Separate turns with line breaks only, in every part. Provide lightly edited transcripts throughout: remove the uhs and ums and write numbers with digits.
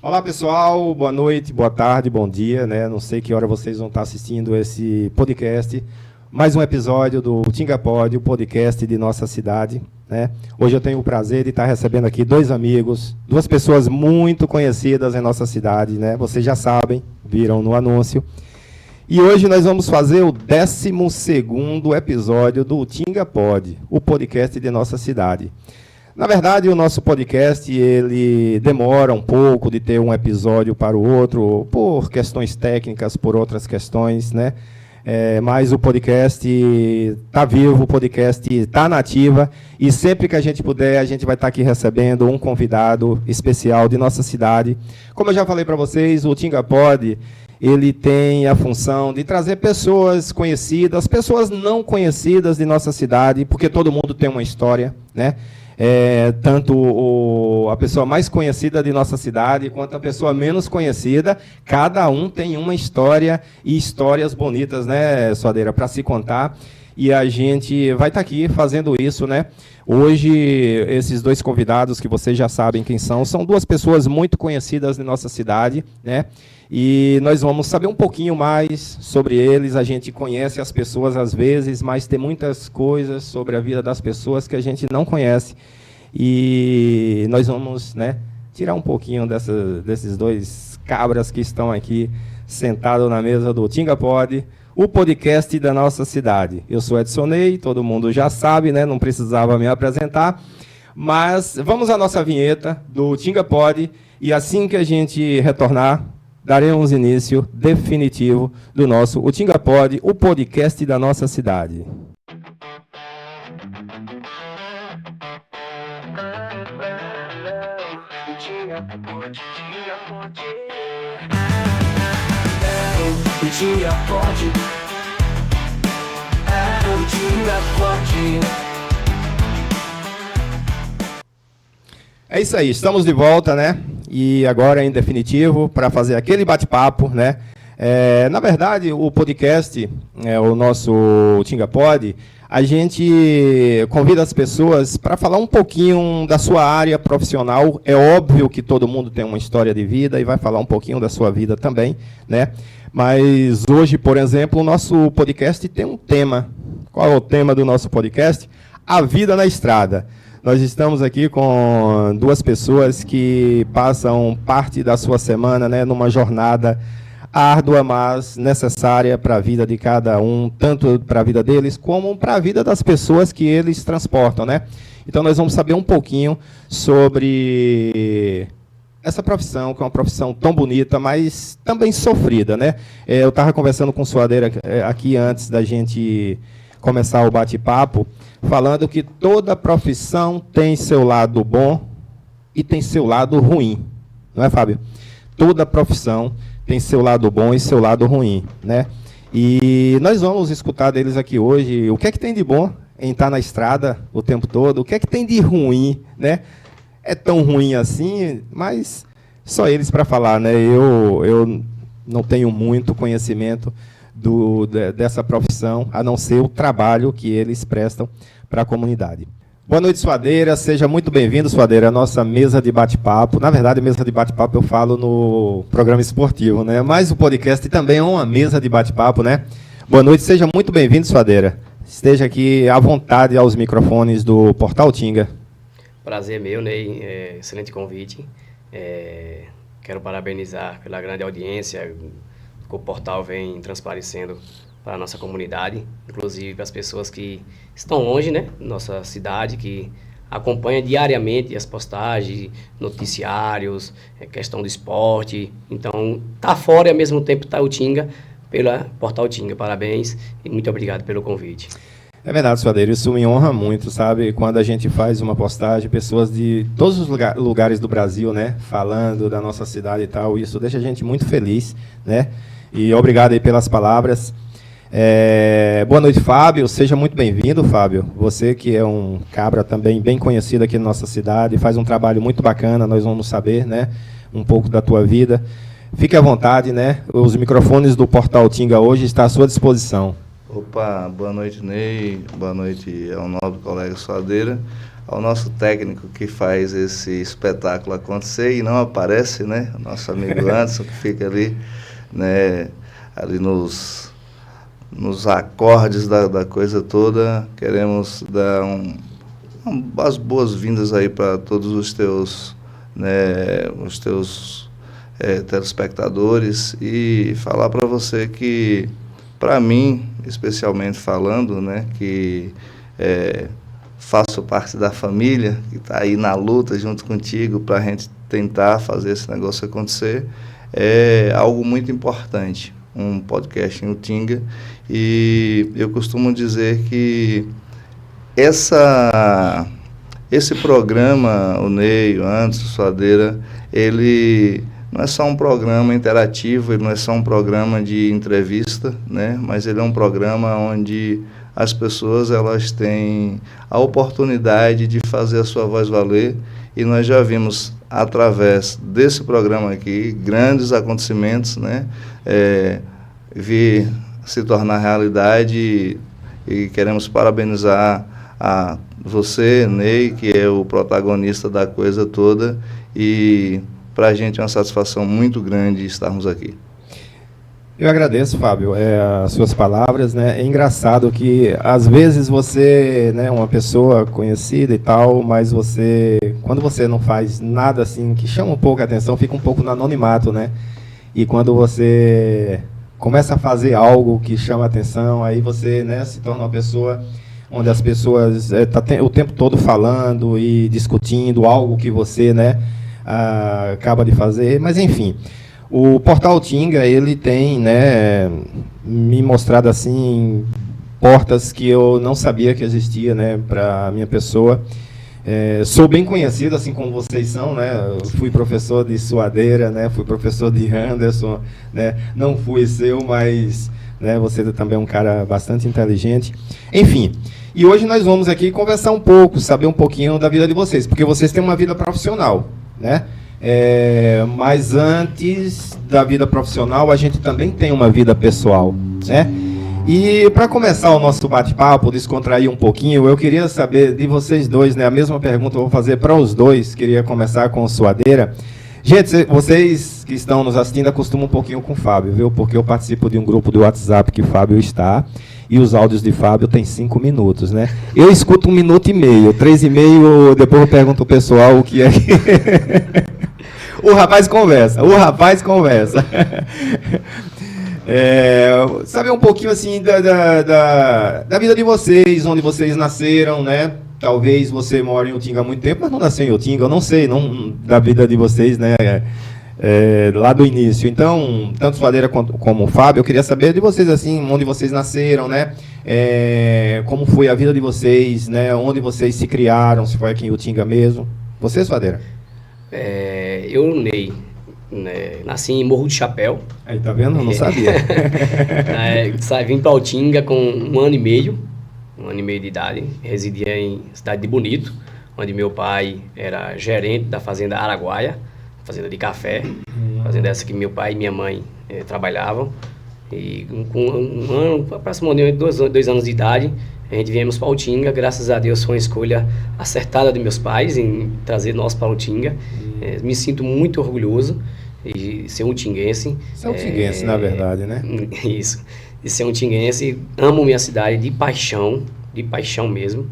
Olá pessoal, boa noite, boa tarde, bom dia, né? Não sei que hora vocês vão estar assistindo esse podcast. Mais um episódio do Tinga Pod, o podcast de nossa cidade, né? Hoje eu tenho o prazer de estar recebendo aqui dois amigos, duas pessoas muito conhecidas em nossa cidade, né? Vocês já sabem, viram no anúncio. E hoje nós vamos fazer o 12º episódio do Tinga Pod, o podcast de nossa cidade. Na verdade, o nosso podcast, ele demora um pouco de ter um episódio para o outro, por questões técnicas, por outras questões, né? Mas o podcast está vivo, o podcast está na ativa, e sempre que a gente puder, a gente vai estar aqui recebendo um convidado especial de nossa cidade. Como eu já falei para vocês, o Tinga Pod, ele tem a função de trazer pessoas conhecidas, pessoas não conhecidas de nossa cidade, porque todo mundo tem uma história, né? Tanto a pessoa mais conhecida de nossa cidade, quanto a pessoa menos conhecida, cada um tem uma história e histórias bonitas, né, Suadeira, para se contar. E a gente vai estar aqui fazendo isso, né? Hoje, esses dois convidados, que vocês já sabem quem são duas pessoas muito conhecidas de nossa cidade, né? E nós vamos saber um pouquinho mais sobre eles. A gente conhece as pessoas às vezes, mas tem muitas coisas sobre a vida das pessoas que a gente não conhece. E nós vamos, né, tirar um pouquinho desses dois cabras que estão aqui sentados na mesa do Tinga Pod, o podcast da nossa cidade. Eu sou Edson Ney, todo mundo já sabe, né? Não precisava me apresentar. Mas vamos à nossa vinheta do Tinga Pod, e assim que a gente retornar, daremos início definitivo do nosso o Tinga Pod, o podcast da nossa cidade. É isso aí, estamos de volta, né? E agora, em definitivo, para fazer aquele bate-papo, né? Na verdade, o podcast, o nosso Tinga Pod, a gente convida as pessoas para falar um pouquinho da sua área profissional. É óbvio que todo mundo tem uma história de vida e vai falar um pouquinho da sua vida também, né? Mas hoje, por exemplo, o nosso podcast tem um tema. Qual é o tema do nosso podcast? A vida na estrada. Nós estamos aqui com duas pessoas que passam parte da sua semana, né, numa jornada árdua, mas necessária para a vida de cada um, tanto para a vida deles, como para a vida das pessoas que eles transportam, né? Então, nós vamos saber um pouquinho sobre essa profissão, que é uma profissão tão bonita, mas também sofrida, né? Eu estava conversando com o Suadeira aqui antes da gente começar o bate-papo, falando que toda profissão tem seu lado bom e tem seu lado ruim, não é, Fábio? Toda profissão tem seu lado bom e seu lado ruim, né? E nós vamos escutar deles aqui hoje o que é que tem de bom em estar na estrada o tempo todo, o que é que tem de ruim, né? É tão ruim assim, mas só eles para falar, né? Eu não tenho muito conhecimento dessa profissão, a não ser o trabalho que eles prestam para a comunidade. Boa noite, Suadeira. Seja muito bem-vindo, Suadeira, à nossa mesa de bate-papo. Na verdade, mesa de bate-papo eu falo no programa esportivo, né? Mas o podcast também é uma mesa de bate-papo, né? Boa noite, seja muito bem-vindo, Suadeira. Esteja aqui à vontade aos microfones do Portal Tinga.
Prazer meu, Ney. Excelente convite. Quero parabenizar pela grande audiência que o portal vem transparecendo para a nossa comunidade, inclusive para as pessoas que estão longe, né, da nossa cidade, que acompanham diariamente as postagens, noticiários, questão do esporte. Então, tá fora e ao mesmo tempo tá o Tinga, pela Portal Tinga. Parabéns e muito obrigado pelo convite.
É verdade, Suadeiro, isso me honra muito, sabe? Quando a gente faz uma postagem, pessoas de todos os lugares do Brasil, né, falando da nossa cidade e tal, isso deixa a gente muito feliz, né? E obrigado aí pelas palavras. Boa noite, Fábio. Seja muito bem-vindo, Fábio. Você que é um cabra também bem conhecido aqui na nossa cidade, faz um trabalho muito bacana, nós vamos saber, né, um pouco da tua vida. Fique à vontade, né? Os microfones do Portal Tinga hoje estão à sua disposição.
Opa, boa noite, Ney. Boa noite ao nobre colega Suadeira. ao nosso técnico que faz esse espetáculo acontecer e não aparece, né? O nosso amigo Anderson, que fica ali, né? Ali nos acordes da coisa toda. Queremos dar as boas-vindas aí para todos os teus, né? Os teus telespectadores e falar para você que, para mim, especialmente falando, né? Que faço parte da família, que está aí na luta junto contigo para a gente tentar fazer esse negócio acontecer, é algo muito importante, um podcast em Utinga. E eu costumo dizer que esse programa, o Ney, o Anderson, o Suadeira, ele não é só um programa interativo, ele não é só um programa de entrevista, né? Mas ele é um programa onde as pessoas elas têm a oportunidade de fazer a sua voz valer, e nós já vimos, através desse programa aqui, grandes acontecimentos, né? Vir se tornar realidade, e queremos parabenizar a você, Ney, que é o protagonista da coisa toda, e para a gente é uma satisfação muito grande estarmos aqui.
Eu agradeço, Fábio, as suas palavras, né? É engraçado que, às vezes, você, né, uma pessoa conhecida e tal, mas quando você não faz nada assim que chama um pouco a atenção, fica um pouco no anonimato, né? E quando você começa a fazer algo que chama a atenção, aí você, né, se torna uma pessoa onde as pessoas estão o tempo todo falando e discutindo algo que você, né, acaba de fazer, mas enfim. O Portal Utinga, ele tem, né, me mostrado assim portas que eu não sabia que existia, né, para a minha pessoa. Sou bem conhecido, assim como vocês são, né? Eu fui professor de Suadeira, né? Fui professor de Anderson, né? Não fui seu, mas, né, você também é um cara bastante inteligente. Enfim, e hoje nós vamos aqui conversar um pouco, saber um pouquinho da vida de vocês, porque vocês têm uma vida profissional, né? Mas antes da vida profissional, a gente também tem uma vida pessoal, né? E para começar o nosso bate-papo, descontrair um pouquinho, eu queria saber de vocês dois, né? A mesma pergunta eu vou fazer para os dois. Queria começar com o Suadeira. Gente, vocês que estão nos assistindo acostumam um pouquinho com o Fábio, viu? Porque eu participo de um grupo do WhatsApp que o Fábio está, e os áudios de Fábio têm 5 minutos, né? Eu escuto 1 minuto e meio, 3,5, depois eu pergunto ao pessoal o que é que... O rapaz conversa. Saber um pouquinho assim da vida de vocês, onde vocês nasceram, né? Talvez você mora em Utinga há muito tempo, mas não nasceu em Utinga, eu não sei, da vida de vocês, né? Lá do início. Então, tanto Suadeira como o Fábio, eu queria saber de vocês, assim, onde vocês nasceram, né? Como foi a vida de vocês, né? Onde vocês se criaram, se foi aqui em Utinga mesmo. Você, Suadeira?
Eu, Ney, né, nasci em Morro do Chapéu.
Aí, tá vendo? Eu não sabia.
Vim para Utinga com 1 ano e meio de idade. Residia em cidade de Bonito, onde meu pai era gerente da fazenda Araguaia, fazenda de café. Fazenda essa que meu pai e minha mãe trabalhavam. E com 1 ano, aproximadamente 2 anos de idade, a gente viemos para Utinga. Graças a Deus foi uma escolha acertada de meus pais em trazer nós para Utinga. Me sinto muito orgulhoso de ser um utinguense.
Você é utinguense, na verdade, né?
Isso. De ser um utinguense. Amo minha cidade de paixão mesmo.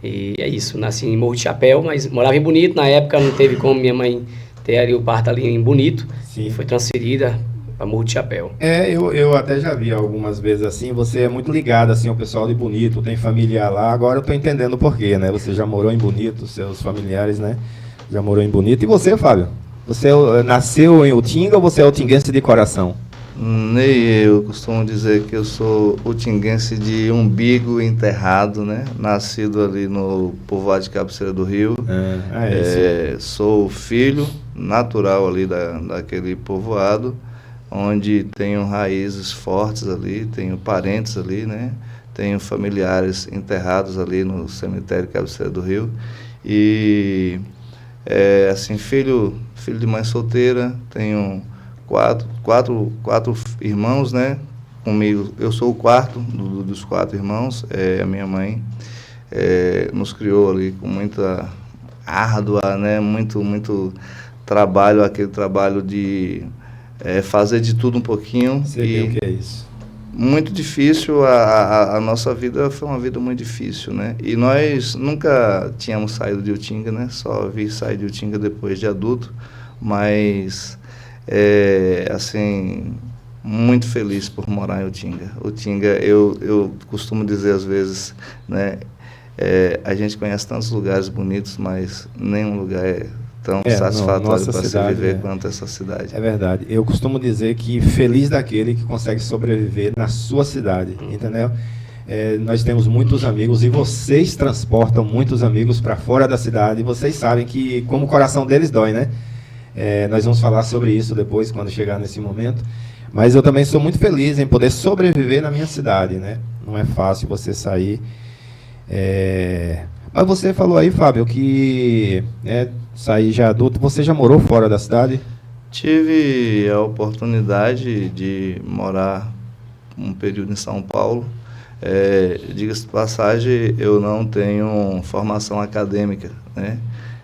E é isso. Nasci em Morro de Chapéu, mas morava em Bonito. Na época não teve como minha mãe ter ali o parto ali em Bonito. Sim. E foi transferida para Morro de Chapéu.
Eu até já vi algumas vezes assim. Você é muito ligado assim ao pessoal de Bonito, tem familiar lá. Agora eu estou entendendo o porquê, né? Você já morou em Bonito, seus familiares, né? Já morou em Bonito. E você, Fábio? Você nasceu em Utinga ou você é utinguense de coração?
Nem eu costumo dizer que eu sou utinguense de umbigo enterrado, né? Nascido ali no povoado de Cabeceira do Rio. Sou filho natural ali daquele povoado, onde tenho raízes fortes ali, tenho parentes ali, né? Tenho familiares enterrados ali no cemitério Cabeceira do Rio. E assim, filho de mãe solteira, tenho quatro irmãos, né? Comigo, eu sou o quarto dos 4 irmãos, a minha mãe nos criou ali com muita árdua, né? Muito trabalho, aquele trabalho de fazer de tudo um pouquinho.
Sei o que é isso.
Muito difícil, a nossa vida foi uma vida muito difícil, né? E nós nunca tínhamos saído de Utinga, né? Só vi sair de Utinga depois de adulto, mas, assim, muito feliz por morar em Utinga. Utinga, eu costumo dizer às vezes, né? A gente conhece tantos lugares bonitos, mas nenhum lugar é tão satisfatório para se viver quanto essa cidade.
É verdade. Eu costumo dizer que feliz daquele que consegue sobreviver na sua cidade, entendeu? Nós temos muitos amigos e vocês transportam muitos amigos para fora da cidade e vocês sabem que como o coração deles dói, né? Nós vamos falar sobre isso depois, quando chegar nesse momento. Mas eu também sou muito feliz em poder sobreviver na minha cidade, né? Não é fácil você sair. Mas você falou aí, Fábio, que sair já adulto. Você já morou fora da cidade?
Tive a oportunidade de morar um período em São Paulo. Diga-se de passagem, eu não tenho formação acadêmica, né?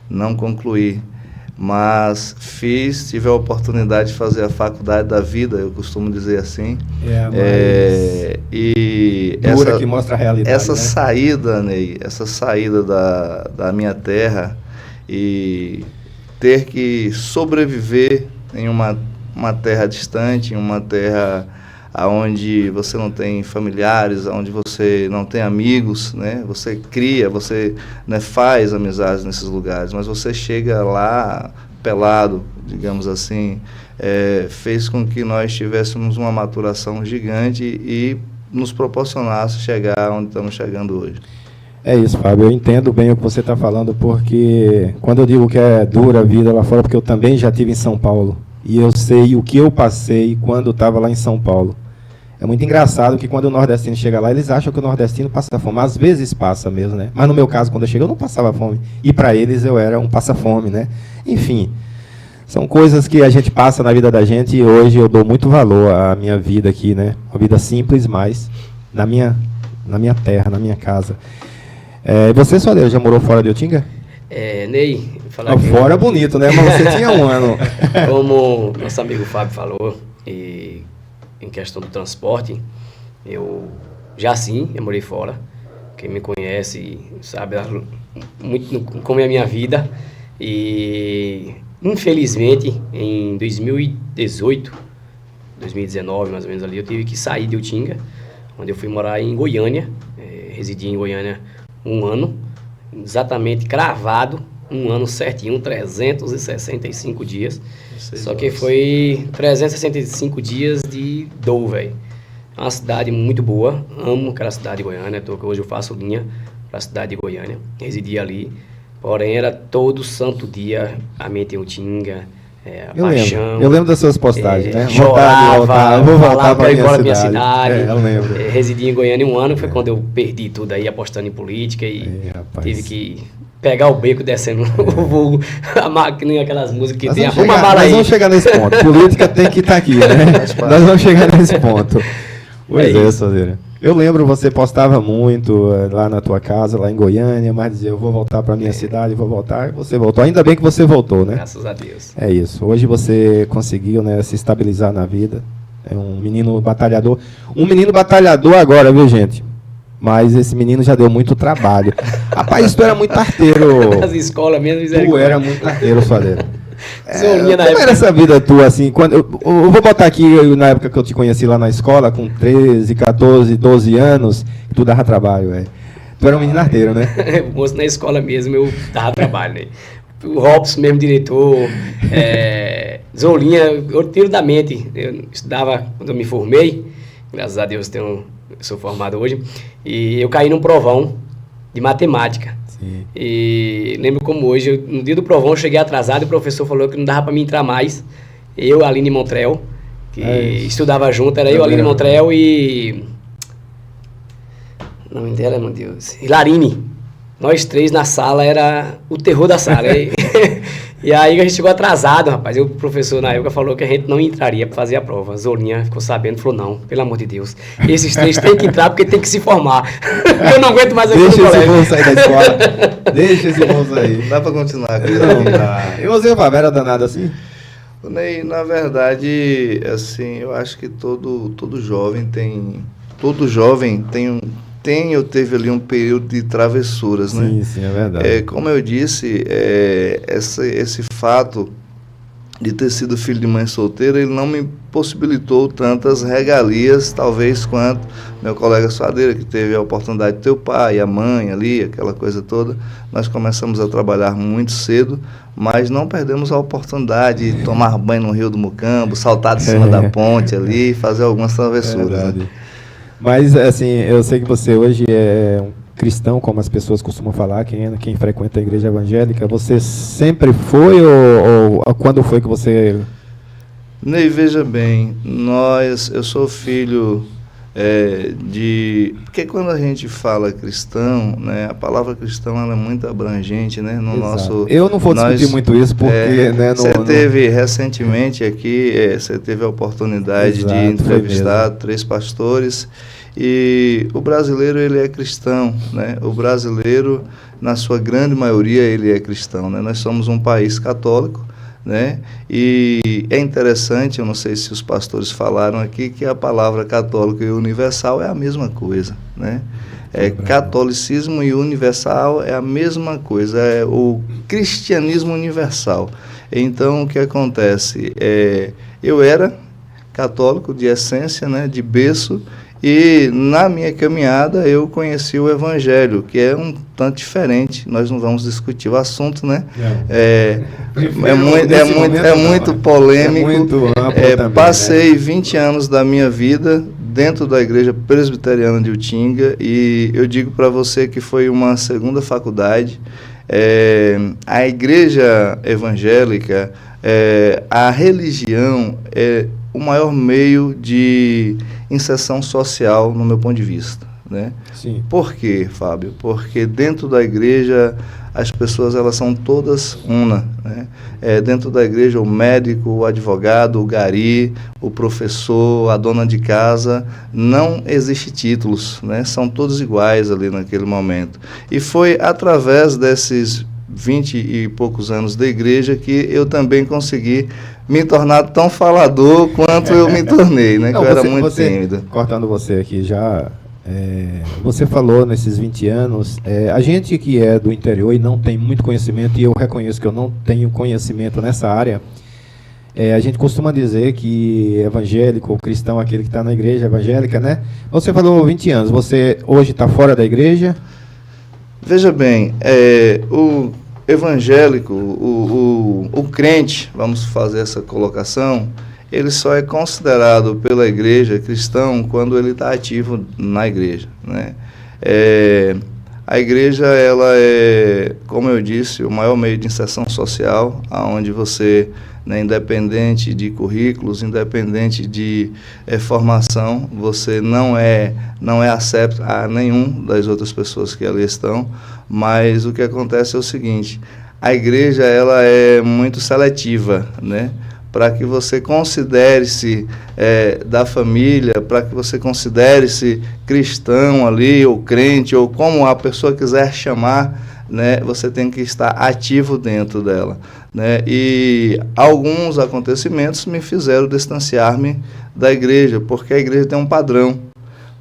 Não concluí, mas tive a oportunidade de fazer a faculdade da vida, eu costumo dizer assim. E
dura, que mostra a realidade.
Essa,
né?
saída, Ney, essa saída da minha terra e ter que sobreviver em uma terra distante, em uma terra onde você não tem familiares, onde você não tem amigos, né? Você cria, você, né, faz amizades nesses lugares, mas você chega lá pelado, digamos assim, fez com que nós tivéssemos uma maturação gigante e nos proporcionasse chegar onde estamos chegando hoje.
É isso, Fábio, eu entendo bem o que você está falando, porque quando eu digo que é dura a vida lá fora, porque eu também já estive em São Paulo, e eu sei o que eu passei quando estava lá em São Paulo. É muito engraçado que quando o nordestino chega lá, eles acham que o nordestino passa fome. Às vezes passa mesmo, né? Mas no meu caso, quando eu cheguei, eu não passava fome. E para eles eu era um passa-fome, né? Enfim, são coisas que a gente passa na vida da gente e hoje eu dou muito valor à minha vida aqui, né? Uma vida simples, mas na minha terra, na minha casa. Você, Soleiro, já morou fora de Utinga?
Ney,
falar fora é bonito, né? Mas você tinha um ano.
Como nosso amigo Fábio falou, e em questão do transporte, eu morei fora. Quem me conhece sabe muito como é a minha vida. E, infelizmente, em 2018, 2019, mais ou menos ali, eu tive que sair de Utinga, onde eu fui morar em Goiânia. Residi em Goiânia 1 ano, exatamente cravado, 1 ano certinho, 365 dias. Só que foi 365 dias de dor, velho. É uma cidade muito boa, amo aquela cidade de Goiânia, hoje eu faço linha para a cidade de Goiânia, residi ali, porém era todo santo dia a mente em Utinga, paixão.
Eu lembro das suas postagens, né?
Chorava,
vou voltar para
a minha cidade.
Eu lembro.
Residi em Goiânia 1 ano, foi quando eu perdi tudo aí, apostando em política e tive que pegar o beco descendo o vulgo, a máquina, aquelas músicas que tem. Arruma a bala aí.
Nós vamos chegar nesse ponto. Política tem que estar aqui, né? Nós vamos chegar nesse ponto. Pois é, Soleiro. Eu lembro, você postava muito lá na tua casa, lá em Goiânia, mas dizia, eu vou voltar para a minha cidade, vou voltar. Você voltou. Ainda bem que você voltou, né?
Graças a Deus.
É isso. Hoje você conseguiu, né, se estabilizar na vida. É um menino batalhador. Um menino batalhador agora, viu, gente? Mas esse menino já deu muito trabalho. Rapaz, tu era muito arteiro.
Nas escolas mesmo,
tu era muito arteiro, Soleiro.
Como
era essa vida tua, assim? Quando eu vou botar aqui, na época que eu te conheci lá na escola, com 13, 14, 12 anos, tu dava trabalho, velho. Tu era um menino arteiro, né?
Moço, na escola mesmo eu dava trabalho, né? O Robson, mesmo diretor, Zolinha, eu tiro da mente. Eu estudava quando eu me formei, graças a Deus eu sou formado hoje, e eu caí num provão de matemática.
Sim.
E lembro como hoje, no dia do provão eu cheguei atrasado e o professor falou que não dava para mim entrar mais. Eu, Aline Montrel, que estudava junto, era eu, Aline Montrel e... O nome dela, meu Deus... Hilarine. Nós três na sala, era o terror da sala. E aí a gente chegou atrasado, rapaz. E o professor na época falou que a gente não entraria para fazer a prova. A Zolinha ficou sabendo, falou, não, pelo amor de Deus. Esses 3 têm que entrar porque tem que se formar. Eu não aguento mais aqui no colégio.
Deixa esse moço sair da escola. Deixa esse moço aí.
Não dá para continuar.
Não dá. E você, Fábio, era danado assim?
Ney, na verdade, assim, eu acho que todo jovem tem... Todo jovem tem ou teve ali um período de travessuras, né?
Sim, sim, é verdade.
Como eu disse, esse fato de ter sido filho de mãe solteira, ele não me possibilitou tantas regalias, talvez, quanto meu colega Suadeira, que teve a oportunidade de ter o pai, a mãe ali, aquela coisa toda. Nós começamos a trabalhar muito cedo, mas não perdemos a oportunidade de tomar banho no Rio do Mucambo, saltar de cima da ponte ali, fazer algumas travessuras. Né?
Mas, assim, eu sei que você hoje é um cristão, como as pessoas costumam falar, quem frequenta a igreja evangélica. Você sempre foi ou quando foi que você...
Ney, veja bem, eu sou filho porque quando a gente fala cristão, né, a palavra cristão ela é muito abrangente, né, no nosso...
Eu não vou discutir muito isso, porque...
Você teve recentemente aqui, você teve a oportunidade de entrevistar 3 pastores, e o brasileiro, ele é cristão, né, o brasileiro, na sua grande maioria, ele é cristão, né, nós somos um país católico, né? E é interessante, eu não sei se os pastores falaram aqui, que a palavra católico e universal é a mesma coisa, né? Catolicismo e universal é a mesma coisa, é o cristianismo universal. Então, o que acontece? Eu era católico de essência, né, de berço, e na minha caminhada eu conheci o Evangelho, que é um tanto diferente. Nós não vamos discutir o assunto, né? É muito polêmico. É muito amplo passei 20 anos da minha vida dentro da Igreja Presbiteriana de Utinga, e eu digo para você que foi uma segunda faculdade. A igreja evangélica, a religião é o maior meio de inserção social, no meu ponto de vista, né?
Sim.
Por quê, Fábio? Porque dentro da igreja as pessoas elas são todas una, né? Dentro da igreja o médico, o advogado, o gari, o professor, a dona de casa, não existe títulos, né? São todos iguais ali naquele momento. E foi através desses 20 e poucos anos da igreja que eu também consegui me tornar tão falador quanto eu me tornei, né? Não, que eu era muito tímido.
Cortando você aqui já, você falou nesses 20 anos, a gente que é do interior e não tem muito conhecimento, e eu reconheço que eu não tenho conhecimento nessa área, a gente costuma dizer que evangélico ou cristão é aquele que está na igreja evangélica, né? Você falou 20 anos, você hoje está fora da igreja?
Veja bem, o evangélico, o crente, vamos fazer essa colocação, ele só é considerado pela igreja cristão quando ele está ativo na igreja, né? A igreja, ela é, como eu disse, o maior meio de inserção social, onde você, né, independente de currículos, independente de formação, você não é acépito a nenhum das outras pessoas que ali estão. Mas o que acontece é o seguinte: a igreja ela é muito seletiva, né? Para que você considere-se da família, para que você considere-se cristão ali, ou crente, ou como a pessoa quiser chamar, né? Você tem que estar ativo dentro dela, né? E alguns acontecimentos me fizeram distanciar-me da igreja, porque a igreja tem um padrão.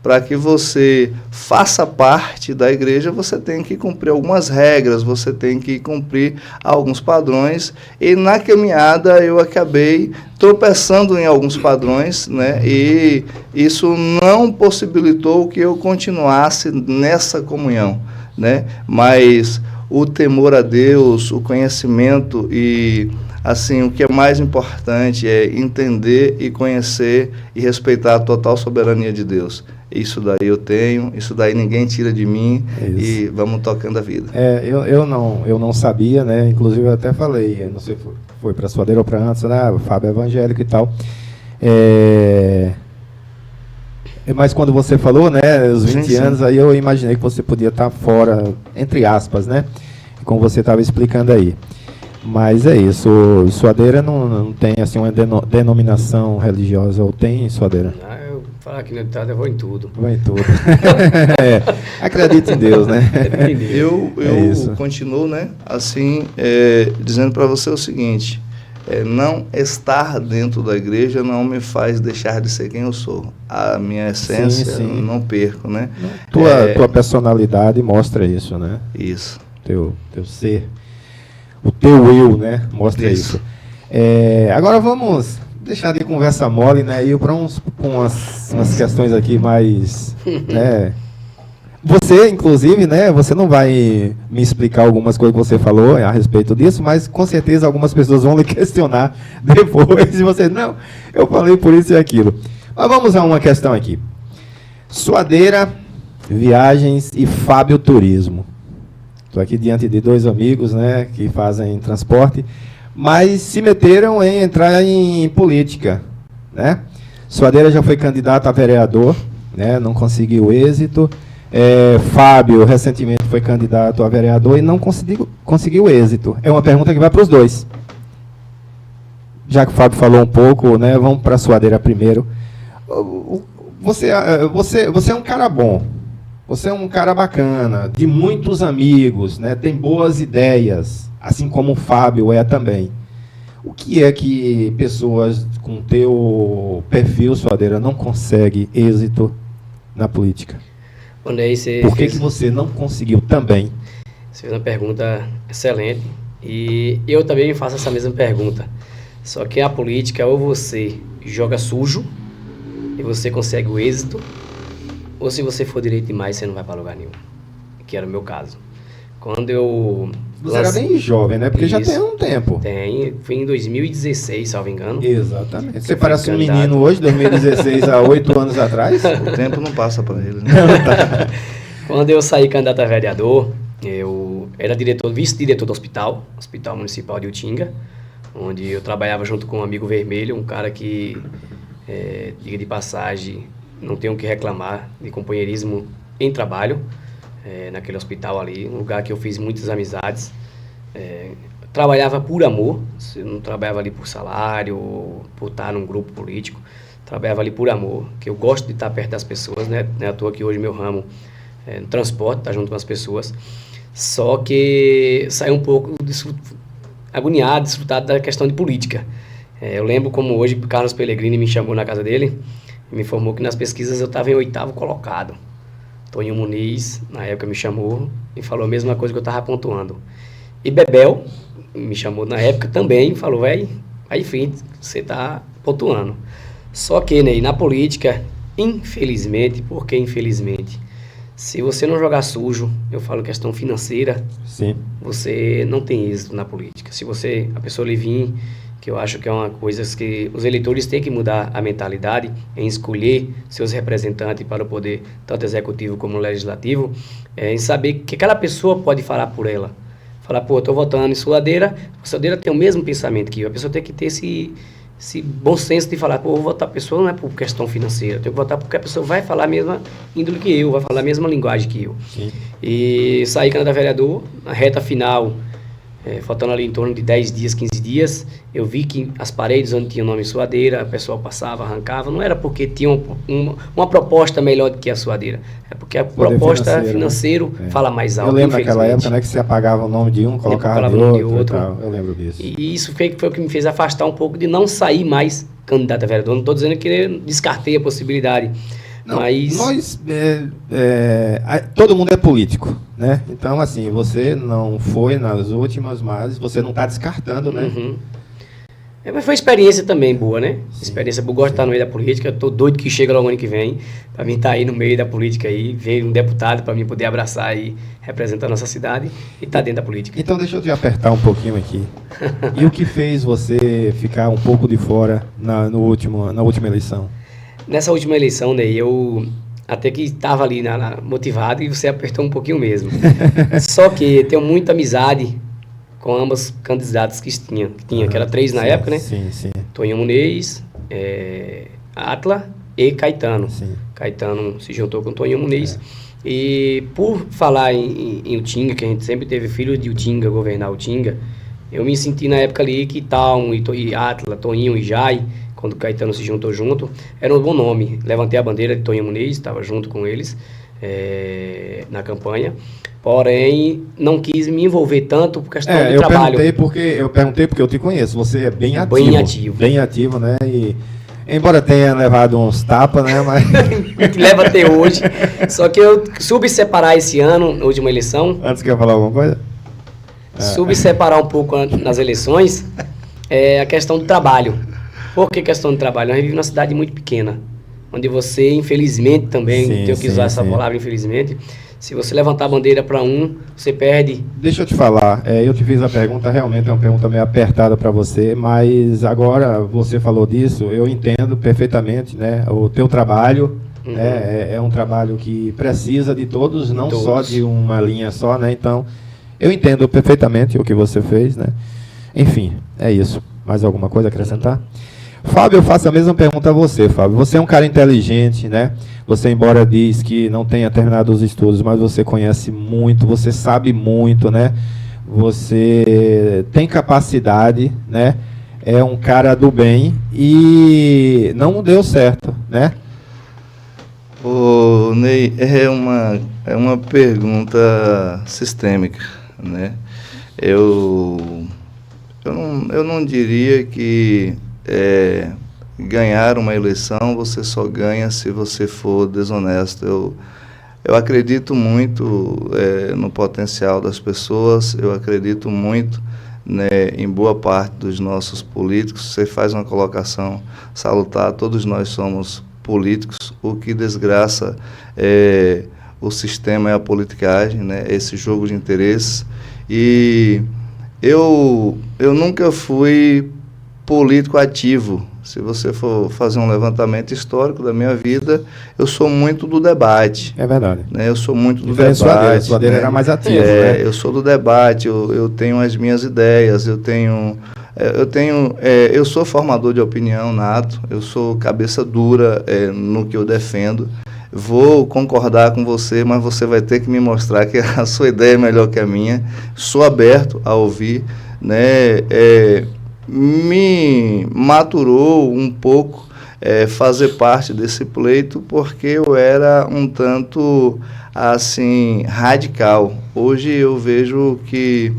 Para que você faça parte da igreja, você tem que cumprir algumas regras, você tem que cumprir alguns padrões, e na caminhada eu acabei tropeçando em alguns padrões, né? E isso não possibilitou que eu continuasse nessa comunhão, né? Mas o temor a Deus, o conhecimento e... assim, o que é mais importante é entender e conhecer e respeitar a total soberania de Deus. Isso daí eu tenho, isso daí ninguém tira de mim, e vamos tocando a vida.
Eu não sabia, né? Inclusive eu até falei, eu não sei se foi para a Suadeira ou para antes, né? O Fábio é evangélico e tal. Mas quando você falou, né, os 20 anos, aí eu imaginei que você podia estar fora, entre aspas, né? Como você estava explicando aí. Mas é isso. Suadeira não tem assim uma denominação religiosa, ou tem Suadeira?
Eu falar aqui no ditado, eu vou em tudo.
Vai em tudo. Acredita em Deus, né?
Eu
isso.
continuo, né, assim, dizendo para você o seguinte: não estar dentro da igreja não me faz deixar de ser quem eu sou. A minha essência,
sim.
não perco, né?
Tua personalidade mostra isso, né?
Isso.
Teu ser. O teu eu, né? Mostra isso. Agora vamos deixar de conversa mole, né? E ir para umas questões aqui mais, né? Você, inclusive, né? Você não vai me explicar algumas coisas que você falou a respeito disso, mas com certeza algumas pessoas vão lhe questionar depois. E você, não, eu falei por isso e aquilo. Mas vamos a uma questão aqui. Suadeira, Viagens e Fábio Turismo. Estou aqui diante de dois amigos, né, que fazem transporte, mas se meteram em entrar em política, né? Suadeira já foi candidato a vereador, né, não conseguiu êxito. Fábio, recentemente, foi candidato a vereador e não conseguiu êxito. É uma pergunta que vai para os dois. Já que o Fábio falou um pouco, né, vamos para a Suadeira primeiro. Você é um cara bom. Você é um cara bacana, de muitos amigos, né? Tem boas ideias, assim como o Fábio é também. O que é que pessoas com teu perfil, Suadeira, não conseguem êxito na política? Por que você não conseguiu também?
Você fez uma pergunta excelente e eu também me faço essa mesma pergunta. Só que a política, ou você joga sujo e você consegue o êxito, ou se você for direito demais, você não vai para lugar nenhum. Que era o meu caso. Quando eu...
Você era bem jovem, né? Porque
Isso.
já tem um tempo.
Foi em 2016, salvo engano.
Exatamente. Você parece um menino hoje, 2016, há 8 anos atrás.
O tempo não passa para ele, né?
Quando eu saí candidato a vereador, eu era vice-diretor do Hospital Municipal de Utinga, onde eu trabalhava junto com um amigo vermelho, um cara que, diga de passagem, não tenho o que reclamar de companheirismo em trabalho, naquele hospital ali, um lugar que eu fiz muitas amizades. Trabalhava por amor, não trabalhava ali por salário, por estar num grupo político, trabalhava ali por amor, que eu gosto de estar perto das pessoas, né? Não é à toa que hoje meu ramo no transporte, tá junto com as pessoas, só que saí um pouco agoniado, desfrutado da questão de política. Eu lembro como hoje Carlos Pellegrini me chamou na casa dele, me informou que nas pesquisas eu estava em 8º colocado. Toninho Muniz, na época, me chamou e falou a mesma coisa que eu estava pontuando. E Bebel me chamou na época também e falou, vai em frente, você está pontuando. Só que, Ney, na política, infelizmente, porque infelizmente, se você não jogar sujo, eu falo questão financeira,
sim,
você não tem êxito na política. Se a pessoa lhe vir, que eu acho que é uma coisa que os eleitores têm que mudar a mentalidade em escolher seus representantes para o poder, tanto executivo como legislativo, em saber que aquela pessoa pode falar por ela. Falar, pô, eu estou votando em Suadeira, a Suadeira tem o mesmo pensamento que eu. A pessoa tem que ter esse bom senso de falar, pô, eu vou votar a pessoa não é por questão financeira, eu tenho que votar porque a pessoa vai falar a mesma índole que eu, vai falar a mesma linguagem que eu.
Sim.
E saí candidato a vereador, na reta final, faltando ali em torno de 10 dias, 15 dias, eu vi que as paredes onde tinha o nome Suadeira, o pessoal passava, arrancava, não era porque tinha uma proposta melhor do que a Suadeira, é porque a proposta financeira fala mais alto.
Eu lembro naquela época, né, que você apagava o nome de um, colocava de outro. Eu lembro disso.
E isso foi o que me fez afastar um pouco de não sair mais candidato a vereador. Não estou dizendo que descartei a possibilidade.
Não,
mas
todo mundo é político, né? Então, assim, você não foi nas últimas, mas você não está descartando, né?
Uhum. Mas foi uma experiência também boa, né?
Sim,
experiência boa, gosto de estar no meio da política. Estou doido que chega logo ano que vem, para mim estar aí no meio da política aí, ver um deputado para mim poder abraçar e representar a nossa cidade e estar dentro da política.
Então, deixa eu te apertar um pouquinho aqui. E o que fez você ficar um pouco de fora na última eleição?
Nessa última eleição, né, eu até que estava ali motivado e você apertou um pouquinho mesmo. Só que tenho muita amizade com ambas candidatas que tinha, que era 3 na época, né?
Sim, sim.
Toninho Muniz, Atla e Caetano.
Sim.
Caetano se juntou com Toninho Muniz. E por falar em Utinga, que a gente sempre teve filho de Utinga, governar Utinga, Eu me senti na época ali que Talmo, e Átila, Toninho e Jai, quando o Caetano se juntou junto, era um bom nome. Levantei a bandeira de Toninho Muniz, estava junto com eles na campanha. Porém, não quis me envolver tanto por questão de trabalho.
Eu perguntei porque eu te conheço. Você é bem ativo.
Bem ativo.
Bem ativo, né? E, embora tenha levado uns tapas, né? Mas...
Leva até hoje. Só que eu soube separar esse ano, na última eleição.
Antes quer falar alguma coisa?
Soube separar um pouco nas eleições a questão do trabalho. Por que questão do trabalho? Nós vivemos numa cidade muito pequena, onde você, infelizmente, também, tenho que usar essa palavra, infelizmente, se você levantar a bandeira para você perde.
Deixa eu te falar, eu te fiz a pergunta, realmente é uma pergunta meio apertada para você, mas agora você falou disso, eu entendo perfeitamente, né? O teu trabalho é um trabalho que precisa de todos, não só de uma linha só, né? Então, eu entendo perfeitamente o que você fez, né? Enfim, é isso. Mais alguma coisa a acrescentar? Fábio, eu faço a mesma pergunta a você, Fábio. Você é um cara inteligente, né? Você, embora diz que não tenha terminado os estudos, mas você conhece muito, você sabe muito, né? Você tem capacidade, né? É um cara do bem e não deu certo, né?
Ô, Ney, é uma pergunta sistêmica, né? Eu não diria que ganhar uma eleição você só ganha se você for desonesto. Eu acredito muito no potencial das pessoas, eu acredito muito, né, em boa parte dos nossos políticos. Você faz uma colocação salutar, todos nós somos políticos. O que desgraça o sistema é a politicagem, né, esse jogo de interesses. E eu nunca fui político ativo. Se você for fazer um levantamento histórico da minha vida, eu sou muito do debate.
É verdade.
Né? Eu sou muito do debate.
Sua dele era mais ativo, né?
Eu sou do debate, eu tenho as minhas ideias, eu sou formador de opinião nato, eu sou cabeça dura no que eu defendo. Vou concordar com você, mas você vai ter que me mostrar que a sua ideia é melhor que a minha. Sou aberto a ouvir, né? Me maturou um pouco fazer parte desse pleito, porque eu era um tanto assim radical. Hoje eu vejo que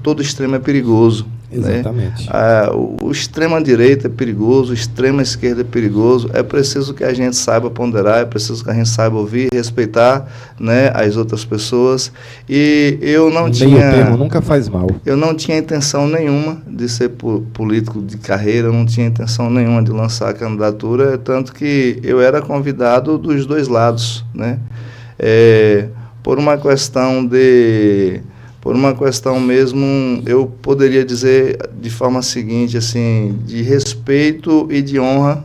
todo extremo é perigoso.
Exatamente.
Né? O extrema-direita é perigoso, o extrema-esquerda é perigoso. É preciso que a gente saiba ponderar, é preciso que a gente saiba ouvir, respeitar, né, as outras pessoas. E eu não
Meio termo nunca faz mal.
Eu não tinha intenção nenhuma de ser político de carreira, eu não tinha intenção nenhuma de lançar a candidatura, tanto que eu era convidado dos dois lados, né? Por uma questão mesmo, eu poderia dizer de forma seguinte, assim, de respeito e de honra,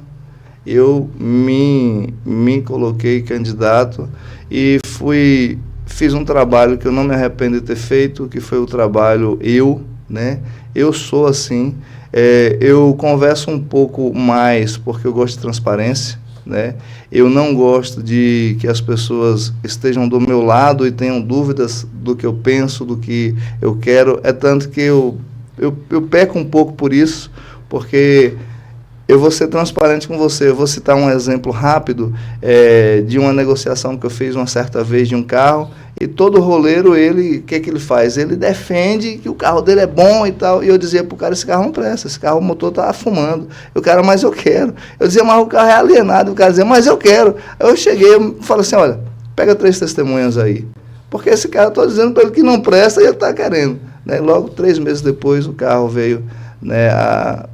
eu me coloquei candidato e fiz um trabalho que eu não me arrependo de ter feito, que foi o trabalho né? Eu sou assim, eu converso um pouco mais porque eu gosto de transparência, né? Eu não gosto de que as pessoas estejam do meu lado e tenham dúvidas do que eu penso, do que eu quero. É tanto que eu peco um pouco por isso, porque eu vou ser transparente com você. Eu vou citar um exemplo rápido de uma negociação que eu fiz uma certa vez de um carro, e todo roleiro, o que ele faz? Ele defende que o carro dele é bom e tal, e eu dizia pro cara, esse carro não presta, esse carro, o motor tá fumando. E o cara, mas eu quero. Eu dizia, mas o carro é alienado. O cara dizia, mas eu quero. Aí eu cheguei, eu falei assim, olha, pega 3 testemunhas aí, porque esse cara, eu tô dizendo para ele que não presta e ele tá querendo. Né? Logo, 3 meses depois, o carro veio, né, a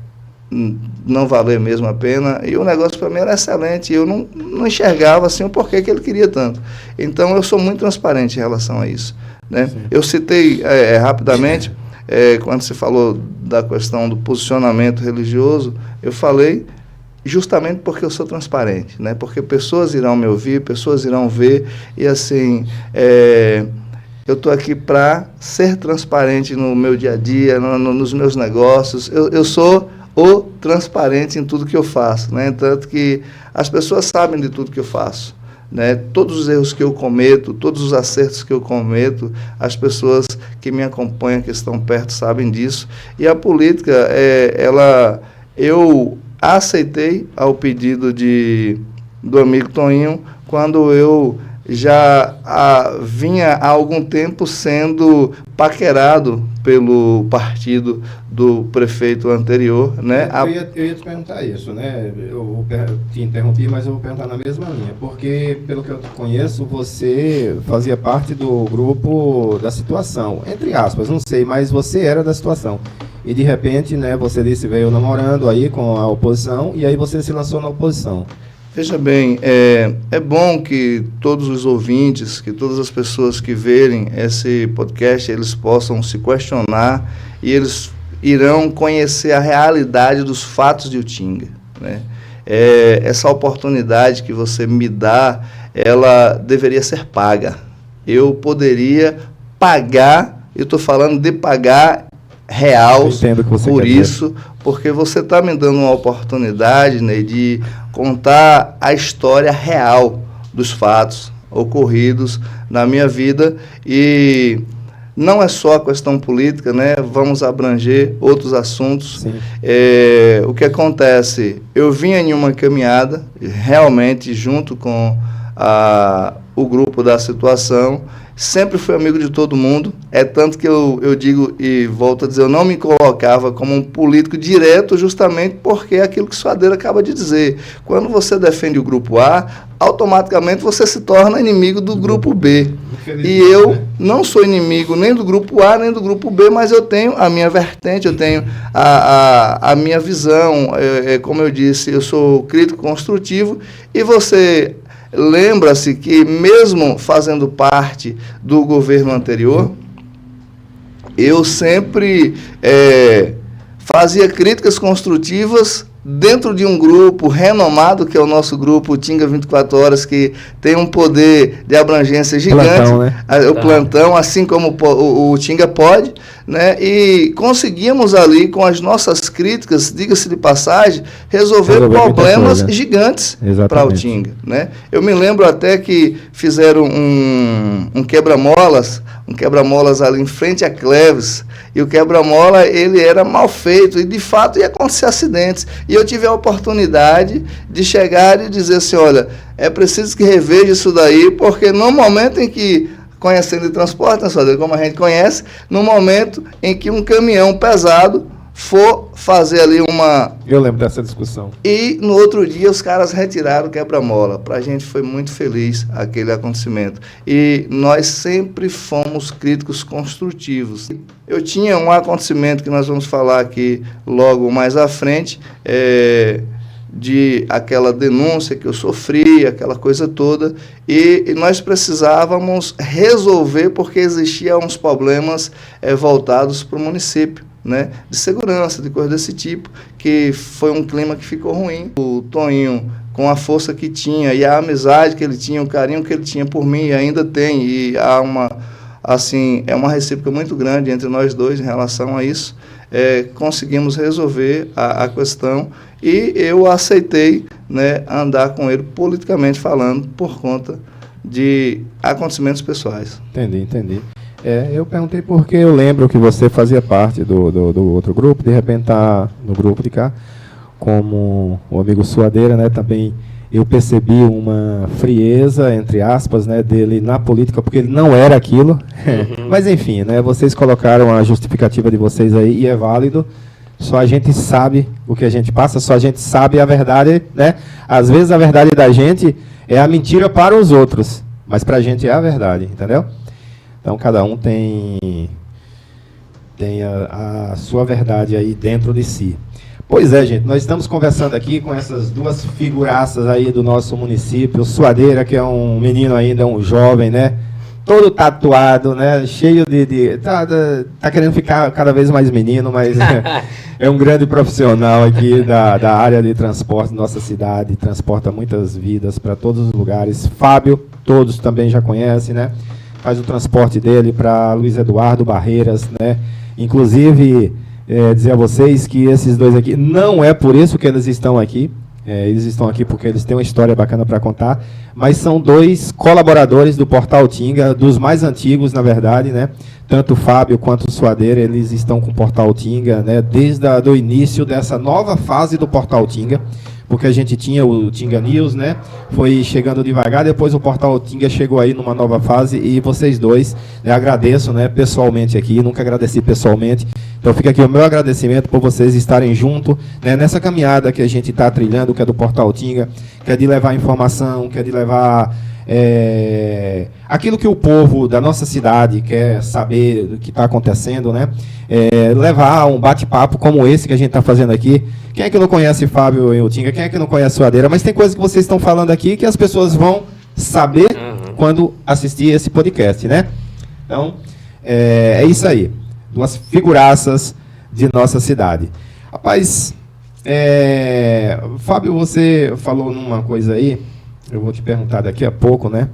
não valer mesmo a pena, e o negócio para mim era excelente, e eu não enxergava assim o porquê que ele queria tanto. Então eu sou muito transparente em relação a isso, né? Eu citei rapidamente, quando você falou da questão do posicionamento religioso, eu falei justamente porque eu sou transparente, né? Porque pessoas irão me ouvir, pessoas irão ver, e assim, eu estou aqui para ser transparente no meu dia a dia, nos meus negócios. Eu sou transparente em tudo que eu faço, né? Tanto que as pessoas sabem de tudo que eu faço, né, todos os erros que eu cometo, todos os acertos que eu cometo, as pessoas que me acompanham, que estão perto, sabem disso. E a política, eu aceitei ao pedido do amigo Toninho, quando eu já vinha há algum tempo sendo paquerado pelo partido do prefeito anterior, né?
Eu ia te perguntar isso, né? Eu te interrompi, mas eu vou perguntar na mesma linha, porque, pelo que eu te conheço, você fazia parte do grupo da situação, entre aspas, não sei, mas você era da situação. E, de repente, né, você disse, veio namorando aí com a oposição, e aí você se lançou na oposição.
Veja bem, é bom que todos os ouvintes, que todas as pessoas que verem esse podcast, eles possam se questionar e eles irão conhecer a realidade dos fatos de Utinga, né? Essa oportunidade que você me dá, ela deveria ser paga. Eu poderia pagar, eu estou falando de pagar real por isso, porque você está me dando uma oportunidade, né, de contar a história real dos fatos ocorridos na minha vida, e não é só a questão política, né? Vamos abranger outros assuntos. O que acontece? Eu vinha em uma caminhada, realmente, junto com o grupo da situação, sempre fui amigo de todo mundo, tanto que eu digo e volto a dizer, eu não me colocava como um político direto, justamente porque é aquilo que o Suadeiro acaba de dizer. Quando você defende o grupo A, automaticamente você se torna inimigo do grupo B. E eu não sou inimigo nem do grupo A, nem do grupo B, mas eu tenho a minha vertente, eu tenho a minha visão. Como eu disse, eu sou crítico construtivo, e você lembra-se que, mesmo fazendo parte do governo anterior, eu sempre fazia críticas construtivas dentro de um grupo renomado, que é o nosso grupo Utinga 24 Horas, que tem um poder de abrangência gigante, plantão, né? O plantão, assim como o Utinga pode, né? E conseguimos ali, com as nossas críticas, diga-se de passagem, resolver problemas gigantes para o Utinga, né? Eu me lembro até que fizeram um quebra-molas ali em frente a Cleves, e o quebra-mola, ele era mal feito, e de fato ia acontecer acidentes. E eu tive a oportunidade de chegar e dizer assim, olha, é preciso que reveja isso daí, porque no momento em que, conhecendo de transporte, como a gente conhece, no momento em que um caminhão pesado for fazer ali uma...
Eu lembro dessa discussão.
E no outro dia os caras retiraram o quebra-mola. Para a gente foi muito feliz aquele acontecimento. E nós sempre fomos críticos construtivos. Eu tinha um acontecimento que nós vamos falar aqui logo mais à frente, de aquela denúncia que eu sofri, aquela coisa toda, e nós precisávamos resolver, porque existiam uns problemas voltados para o município, né, de segurança, de coisa desse tipo, que foi um clima que ficou ruim. O Toninho, com a força que tinha e a amizade que ele tinha, o carinho que ele tinha por mim, e ainda tem, e há uma recíproca muito grande entre nós dois em relação a isso, conseguimos resolver a questão, e eu aceitei, né, andar com ele politicamente falando, por conta de acontecimentos pessoais.
Entendi. Eu perguntei porque eu lembro que você fazia parte do outro grupo, de repente está no grupo de cá, como o amigo Suadeira, né, também eu percebi uma frieza, entre aspas, né, dele na política, porque ele não era aquilo. Mas, enfim, né, vocês colocaram a justificativa de vocês aí, e é válido. Só a gente sabe o que a gente passa, só a gente sabe a verdade, né? Às vezes a verdade da gente é a mentira para os outros, mas para a gente é a verdade, entendeu? Então, cada um tem a sua verdade aí dentro de si. Pois é, gente, nós estamos conversando aqui com essas duas figuraças aí do nosso município. O Suadeira, que é um menino ainda, um jovem, né? Todo tatuado, né? Cheio tá querendo ficar cada vez mais menino, mas é um grande profissional aqui da área de transporte da nossa cidade, transporta muitas vidas para todos os lugares. Fábio, todos também já conhecem, né? Faz o transporte dele para Luiz Eduardo Barreiras, né? Inclusive, dizer a vocês que esses dois aqui, não é por isso que eles estão aqui, Eles estão aqui porque eles têm uma história bacana para contar, mas são 2 colaboradores do Portal Tinga, dos mais antigos, na verdade, né? Tanto o Fábio quanto o Suadeira, eles estão com o Portal Tinga, né? Desde o início dessa nova fase do Portal Tinga, porque a gente tinha o Tinga News, né? Foi chegando devagar, depois o Portal Tinga chegou aí numa nova fase, e vocês dois, né, agradeço, né, pessoalmente aqui, nunca agradeci pessoalmente, então fica aqui o meu agradecimento por vocês estarem junto, né, nessa caminhada que a gente está trilhando, que é do Portal Tinga, que é de levar informação, que é de levar aquilo que o povo da nossa cidade quer saber do que está acontecendo, né? Levar um bate-papo como esse que a gente está fazendo aqui. Quem é que não conhece Fábio e o Tinga? Quem é que não conhece Suadeira? Mas tem coisas que vocês estão falando aqui que as pessoas vão saber quando assistir esse podcast, né? Então, é isso aí. 2 figuraças de nossa cidade. Rapaz, Fábio, você falou numa coisa aí, eu vou te perguntar daqui a pouco, né?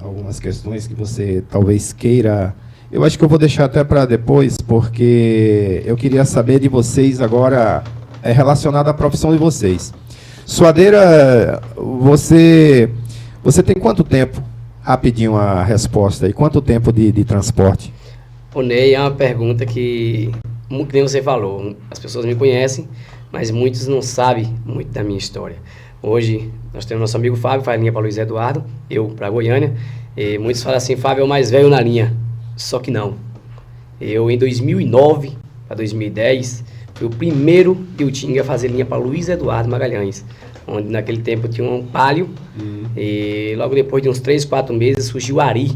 Algumas questões que você talvez queira. Eu acho que eu vou deixar até para depois, porque eu queria saber de vocês agora, relacionado à profissão de vocês. Suadeira, você tem quanto tempo? Rapidinho a resposta aí. Quanto tempo de transporte?
O Ney, é uma pergunta que nem você falou. As pessoas me conhecem, mas muitos não sabem muito da minha história. Hoje, nós temos nosso amigo Fábio, faz linha para Luiz Eduardo, eu para Goiânia, e muitos falam assim, Fábio é o mais velho na linha, só que não. Eu, em 2009 para 2010, fui o primeiro de Utinga a fazer linha para Luiz Eduardo Magalhães, onde naquele tempo tinha um Palio, e logo depois de uns 3, 4 meses surgiu o Ari,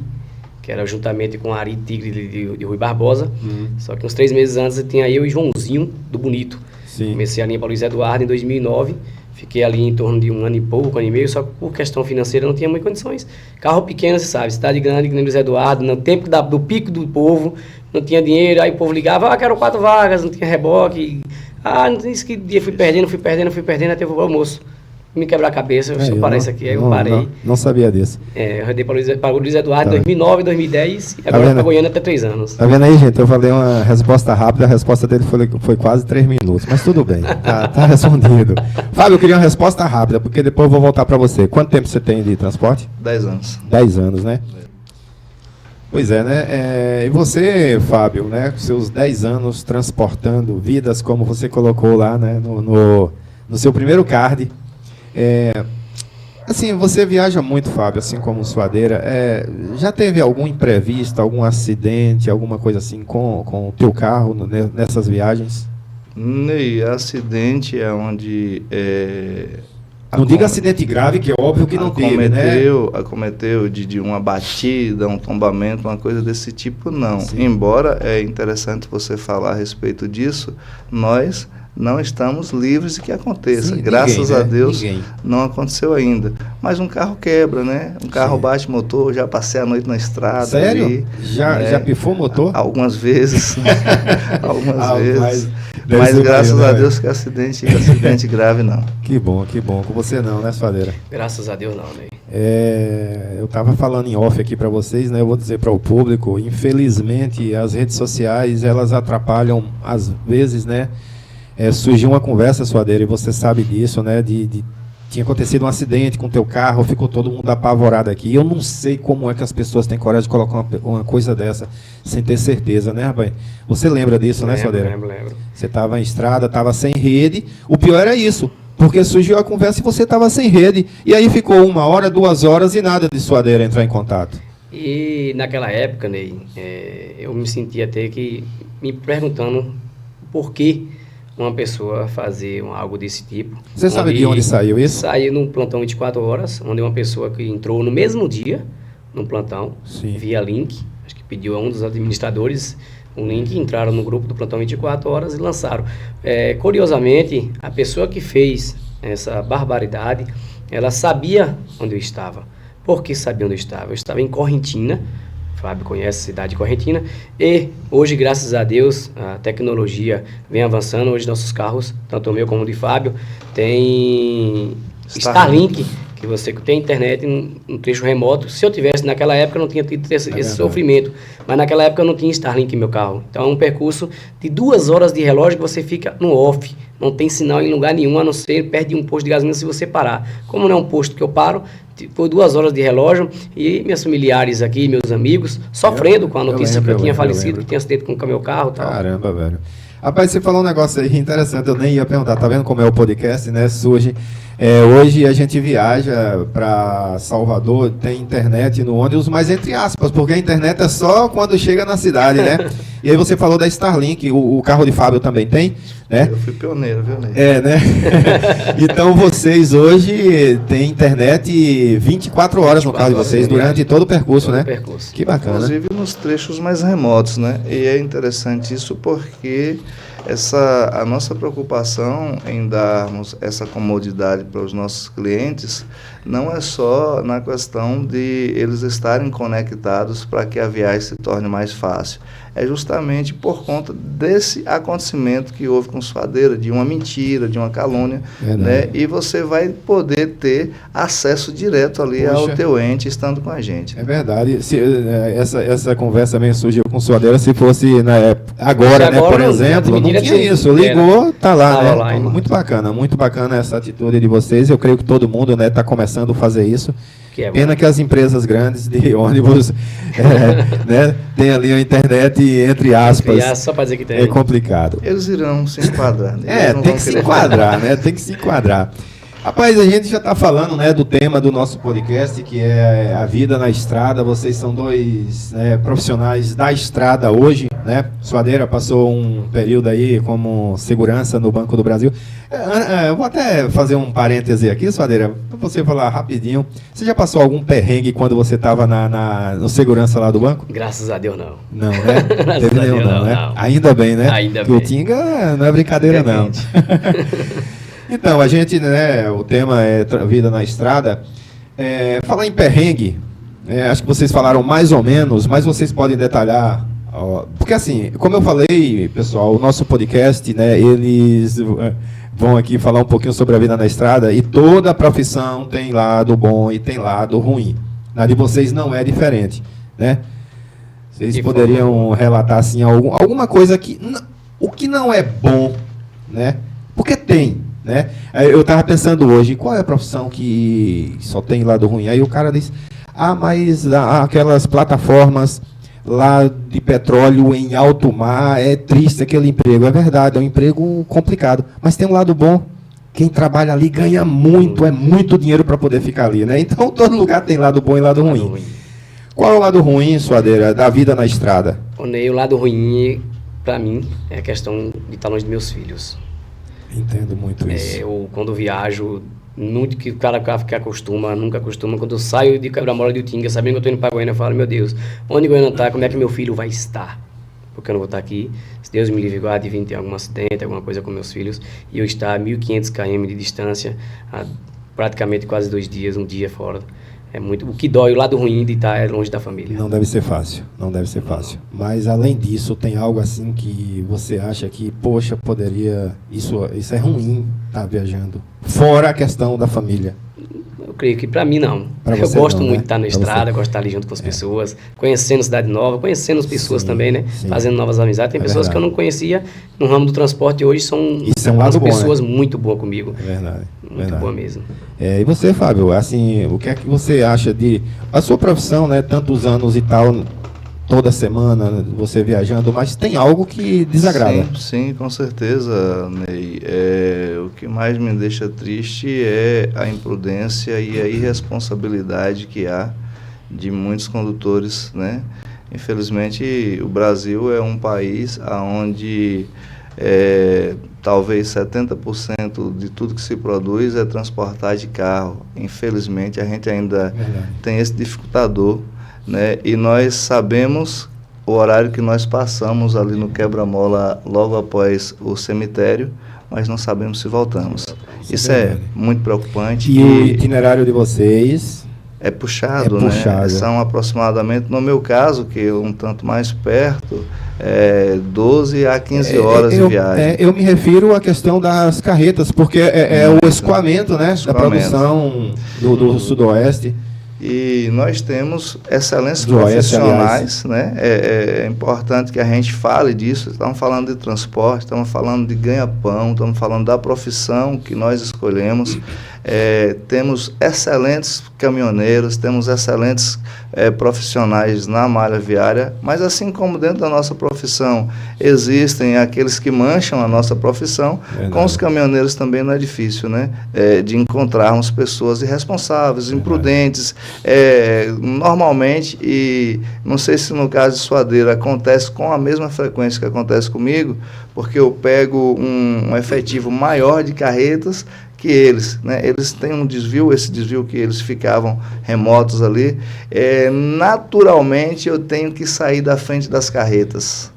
que era juntamente com o Ari Tigre de Rui Barbosa, só que uns 3 meses antes tinha eu e Joãozinho do Bonito.
Sim.
Comecei a linha para Luiz Eduardo em 2009, fiquei ali em torno de 1 ano e pouco, 1 ano e meio, só que por questão financeira não tinha muitas condições. Carro pequeno, você sabe, cidade grande, que nem Luiz Eduardo, no tempo do pico do povo, não tinha dinheiro, aí o povo ligava, quero 4 vagas, não tinha reboque. Não sei que dia fui perdendo, até o almoço. Me quebrar a cabeça, se eu parar isso aqui, aí eu parei.
Não sabia disso.
Eu rodei para o Luiz Eduardo em 2009, 2010, e agora para Goiânia até 3 anos.
Tá vendo aí, gente? Eu falei uma resposta rápida, a resposta dele foi quase 3 minutos, mas tudo bem, tá respondido. Fábio, eu queria uma resposta rápida, porque depois eu vou voltar para você. Quanto tempo você tem de transporte?
10 anos. 10
anos, né? Pois é, né? E você, Fábio, né? Com seus 10 anos transportando vidas, como você colocou lá, né? No seu primeiro card. Assim, você viaja muito, Fábio, assim como o Suadeira. Já teve algum imprevisto, algum acidente, alguma coisa assim com o teu carro nessas viagens?
Ney, acidente é onde...
Não diga acidente grave, que é óbvio que não teve, né?
Acometeu de uma batida, um tombamento, uma coisa desse tipo, não.
Sim.
Embora é interessante você falar a respeito disso, nós não estamos livres de que aconteça.
Sim,
graças a Deus,
ninguém.
Não aconteceu ainda. Mas um carro quebra, né? Um carro bate motor, já passei a noite na estrada.
Sério?
Ali,
já pifou o motor?
Algumas vezes. Algumas vezes.
Mas
Mas graças a Deus que acidente grave não.
Que bom. Com você não, né, Suadeira?
Graças a Deus não, né?
Eu estava falando em off aqui para vocês, né? Eu vou dizer para o público, infelizmente as redes sociais, elas atrapalham às vezes, né? Surgiu uma conversa, Suadeira, e você sabe disso, né? Tinha acontecido um acidente com o teu carro, ficou todo mundo apavorado aqui. Eu não sei como é que as pessoas têm coragem de colocar uma coisa dessa sem ter certeza, né, rapaz? Você lembra disso, né, Suadeira?
Lembro.
Você estava em estrada, estava sem rede. O pior era isso, porque surgiu a conversa e você estava sem rede. E aí ficou 1 hora, 2 horas e nada de Suadeira entrar em contato.
E naquela época, Ney, eu me sentia até que me perguntando por que uma pessoa fazer algo desse tipo.
Você sabe de onde saiu isso?
Saiu num plantão 24 horas, onde uma pessoa que entrou no mesmo dia, no plantão, via link, acho que pediu a um dos administradores um link, entraram no grupo do plantão 24 horas e lançaram. Curiosamente, a pessoa que fez essa barbaridade, ela sabia onde eu estava. Por que sabia onde eu estava? Eu estava em Correntina, Fábio conhece a cidade de Correntina, e hoje, graças a Deus, a tecnologia vem avançando. Hoje nossos carros, tanto o meu como o de Fábio, tem Starlink, que você tem internet no trecho remoto. Se eu tivesse naquela época, eu não tinha tido esse sofrimento, mas naquela época eu não tinha Starlink em meu carro. Então é um percurso de 2 horas de relógio que você fica no off, Não tem sinal em lugar nenhum, a não ser perto de um posto de gasolina se você parar. Como não é um posto que eu paro, foi 2 horas de relógio e meus familiares aqui, meus amigos, sofrendo com a notícia que eu tinha falecido, que tinha acidente com o meu carro e tal.
Caramba, velho. Rapaz, você falou um negócio aí interessante, eu nem ia perguntar, tá vendo como é o podcast, né? Surge. Hoje a gente viaja para Salvador, tem internet no ônibus, mas entre aspas, porque a internet é só quando chega na cidade, né? E aí você falou da Starlink, o carro de Fábio também tem, né?
Eu fui pioneiro, viu, Ney?
Né? Então vocês hoje têm internet 24 horas no carro de vocês, durante todo o percurso, né?
Percurso.
Que bacana.
Inclusive nos trechos mais remotos, né? E é interessante isso porque a nossa preocupação em darmos essa comodidade para os nossos clientes não é só na questão de eles estarem conectados para que a viagem se torne mais fácil. É justamente por conta desse acontecimento que houve com Suadeira, de uma mentira, de uma calúnia, né? E você vai poder ter acesso direto ali ao teu ente estando com a gente.
É verdade. Essa conversa mesmo surgiu com Suadeira, se fosse agora, né, por exemplo, não tinha isso. Ligou, tá lá, né?
Lá,
muito bacana essa atitude de vocês. Eu creio que todo mundo, né, tá começando a fazer isso. Pena que as empresas grandes de ônibus né, tem ali a internet, entre aspas,
só para dizer que tem.
É complicado.
Eles irão se enquadrar.
Tem que se enquadrar, né? Tem que se enquadrar. Rapaz, a gente já está falando, né, do tema do nosso podcast, que é a vida na estrada. Vocês são 2 profissionais da estrada hoje, né? Suadeira passou um período aí como segurança no Banco do Brasil. Eu vou até fazer um parêntese aqui, Suadeira, para você falar rapidinho. Você já passou algum perrengue quando você estava no segurança lá do banco?
Graças a Deus, não.
Não, né? Teve nenhum, não, né? Não. Ainda bem, né?
Ainda
bem. Porque o Tinga não é brincadeira, não. Então, a gente, né, o tema é vida na estrada. Falar em perrengue, acho que vocês falaram mais ou menos, mas vocês podem detalhar. Porque assim, como eu falei, pessoal, o nosso podcast, né, eles vão aqui falar um pouquinho sobre a vida na estrada e toda profissão tem lado bom e tem lado ruim. Na de vocês não é diferente, né? Vocês poderiam relatar assim alguma coisa o que não é bom, né? Porque tem. Né? Eu estava pensando hoje, qual é a profissão que só tem lado ruim? Aí o cara disse, mas aquelas plataformas lá de petróleo em alto mar, é triste aquele emprego. É verdade, é um emprego complicado, mas tem um lado bom. Quem trabalha ali ganha muito, é muito dinheiro para poder ficar ali, né? Então todo lugar tem lado bom e lado ruim. Qual é o lado ruim, Suadeira, da vida na estrada?
O lado ruim, para mim, é a questão de estar longe dos meus filhos.
Entendo muito isso.
Eu, quando viajo, muito que o cara nunca acostuma. Quando eu saio de Quebra-Mola de Utinga, sabendo que eu estou indo para Goiânia, eu falo, meu Deus, onde Goiânia está, como é que meu filho vai estar? Porque eu não vou estar aqui. Se Deus me livre, de vir ter algum acidente, alguma coisa com meus filhos, e eu estar a 1.500 km de distância, a praticamente quase 2 dias, um dia fora. É muito, o que dói, o lado ruim de estar longe da família.
Não deve ser fácil, não deve ser fácil. Mas além disso, tem algo assim que você acha que, poxa, poderia, isso é ruim estar viajando. Fora a questão da família.
Eu creio que para mim não. Eu gosto muito de estar na estrada, gosto de estar ali junto com as pessoas, conhecendo cidade nova, conhecendo as pessoas também, né? Sim. Fazendo novas amizades. Tem pessoas que eu não conhecia no ramo do transporte hoje, são pessoas muito boas comigo.
É verdade.
Muito boa mesmo.
E você, Fábio, assim, o que é que você acha de a sua profissão, né? Tantos anos e tal, toda semana você viajando, mas tem algo que desagrada.
Sim, com certeza, Ney. O que mais me deixa triste é a imprudência e a irresponsabilidade que há de muitos condutores, né? Infelizmente, o Brasil é um país onde talvez 70% de tudo que se produz é transportar de carro. Infelizmente, a gente ainda tem esse dificultador, né? E nós sabemos o horário que nós passamos ali no Quebra-Mola logo após o cemitério, mas não sabemos se voltamos. Isso é muito preocupante.
E o itinerário de vocês?
É puxado, né? São aproximadamente, no meu caso, que é um tanto mais perto, 12 a 15 horas de viagem.
Eu me refiro à questão das carretas, porque o escoamento, né? Da produção do Sudoeste.
E nós temos excelentes profissionais, né? É importante que a gente fale disso. Estamos falando de transporte, estamos falando de ganha-pão, estamos falando da profissão que nós escolhemos. Temos excelentes caminhoneiros, temos excelentes profissionais na malha viária, mas assim como dentro da nossa profissão existem aqueles que mancham a nossa profissão, com os caminhoneiros também não é difícil, né? De encontrarmos pessoas irresponsáveis, imprudentes, normalmente, e não sei se no caso de Suadeira acontece com a mesma frequência que acontece comigo, porque eu pego um efetivo maior de carretas que eles, né? Eles têm um desvio, esse desvio que eles ficavam remotos ali, naturalmente eu tenho que sair da frente das carretas,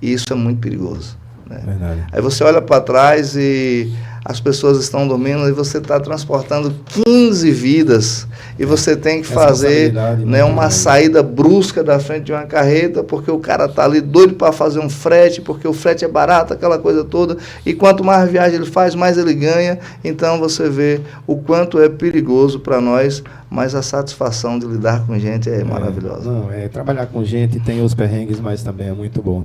e isso é muito perigoso, né? Aí você olha para trás e as pessoas estão dormindo e você está transportando 15 vidas e você tem que fazer, né, uma saída brusca da frente de uma carreta porque o cara está ali doido para fazer um frete, porque o frete é barato, aquela coisa toda, e quanto mais viagem ele faz, mais ele ganha. Então você vê o quanto é perigoso para nós, mas a satisfação de lidar com gente é maravilhosa.
Trabalhar com gente tem os perrengues, mas também é muito bom.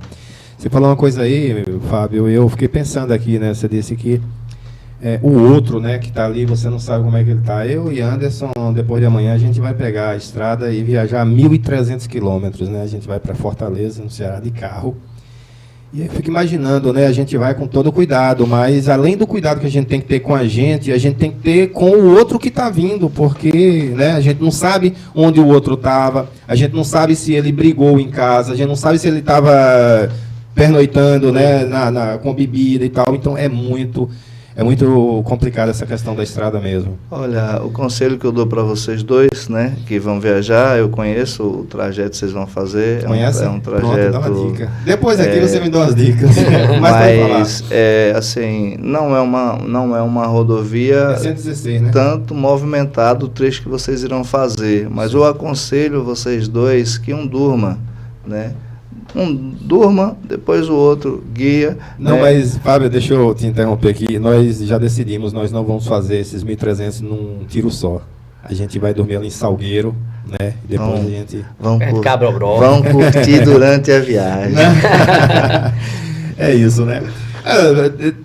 Você falou uma coisa aí, Fábio, eu fiquei pensando aqui, né? Você disse que o outro, né, que está ali, você não sabe como é que ele está. Eu e Anderson, depois de amanhã, a gente vai pegar a estrada e viajar 1.300 quilômetros, né? A gente vai para Fortaleza, no Ceará, de carro. E eu fico imaginando, né? A gente vai com todo cuidado, mas além do cuidado que a gente tem que ter com a gente tem que ter com o outro que está vindo, porque, né, a gente não sabe onde o outro estava, a gente não sabe se ele brigou em casa, a gente não sabe se ele estava pernoitando, né, com bebida e tal. Então é muito complicada essa questão da estrada mesmo.
Olha, o conselho que eu dou para vocês dois, né, que vão viajar, eu conheço o trajeto que vocês vão fazer.
Conhece?
É um trajeto...
Pronto, dá uma dica. Depois aqui você me dá umas dicas.
Mas assim, não é uma rodovia
116, né?
tanto movimentado o trecho que vocês irão fazer. Mas eu aconselho vocês dois que durma, né? Durma, depois o outro guia.
Não, mas, Fábio, deixa eu te interromper aqui. Nós já decidimos, nós não vamos fazer esses 1.300 num tiro só. A gente vai dormir ali em Salgueiro, né? E depois a gente...
Vão curtir durante a viagem.
É isso, né?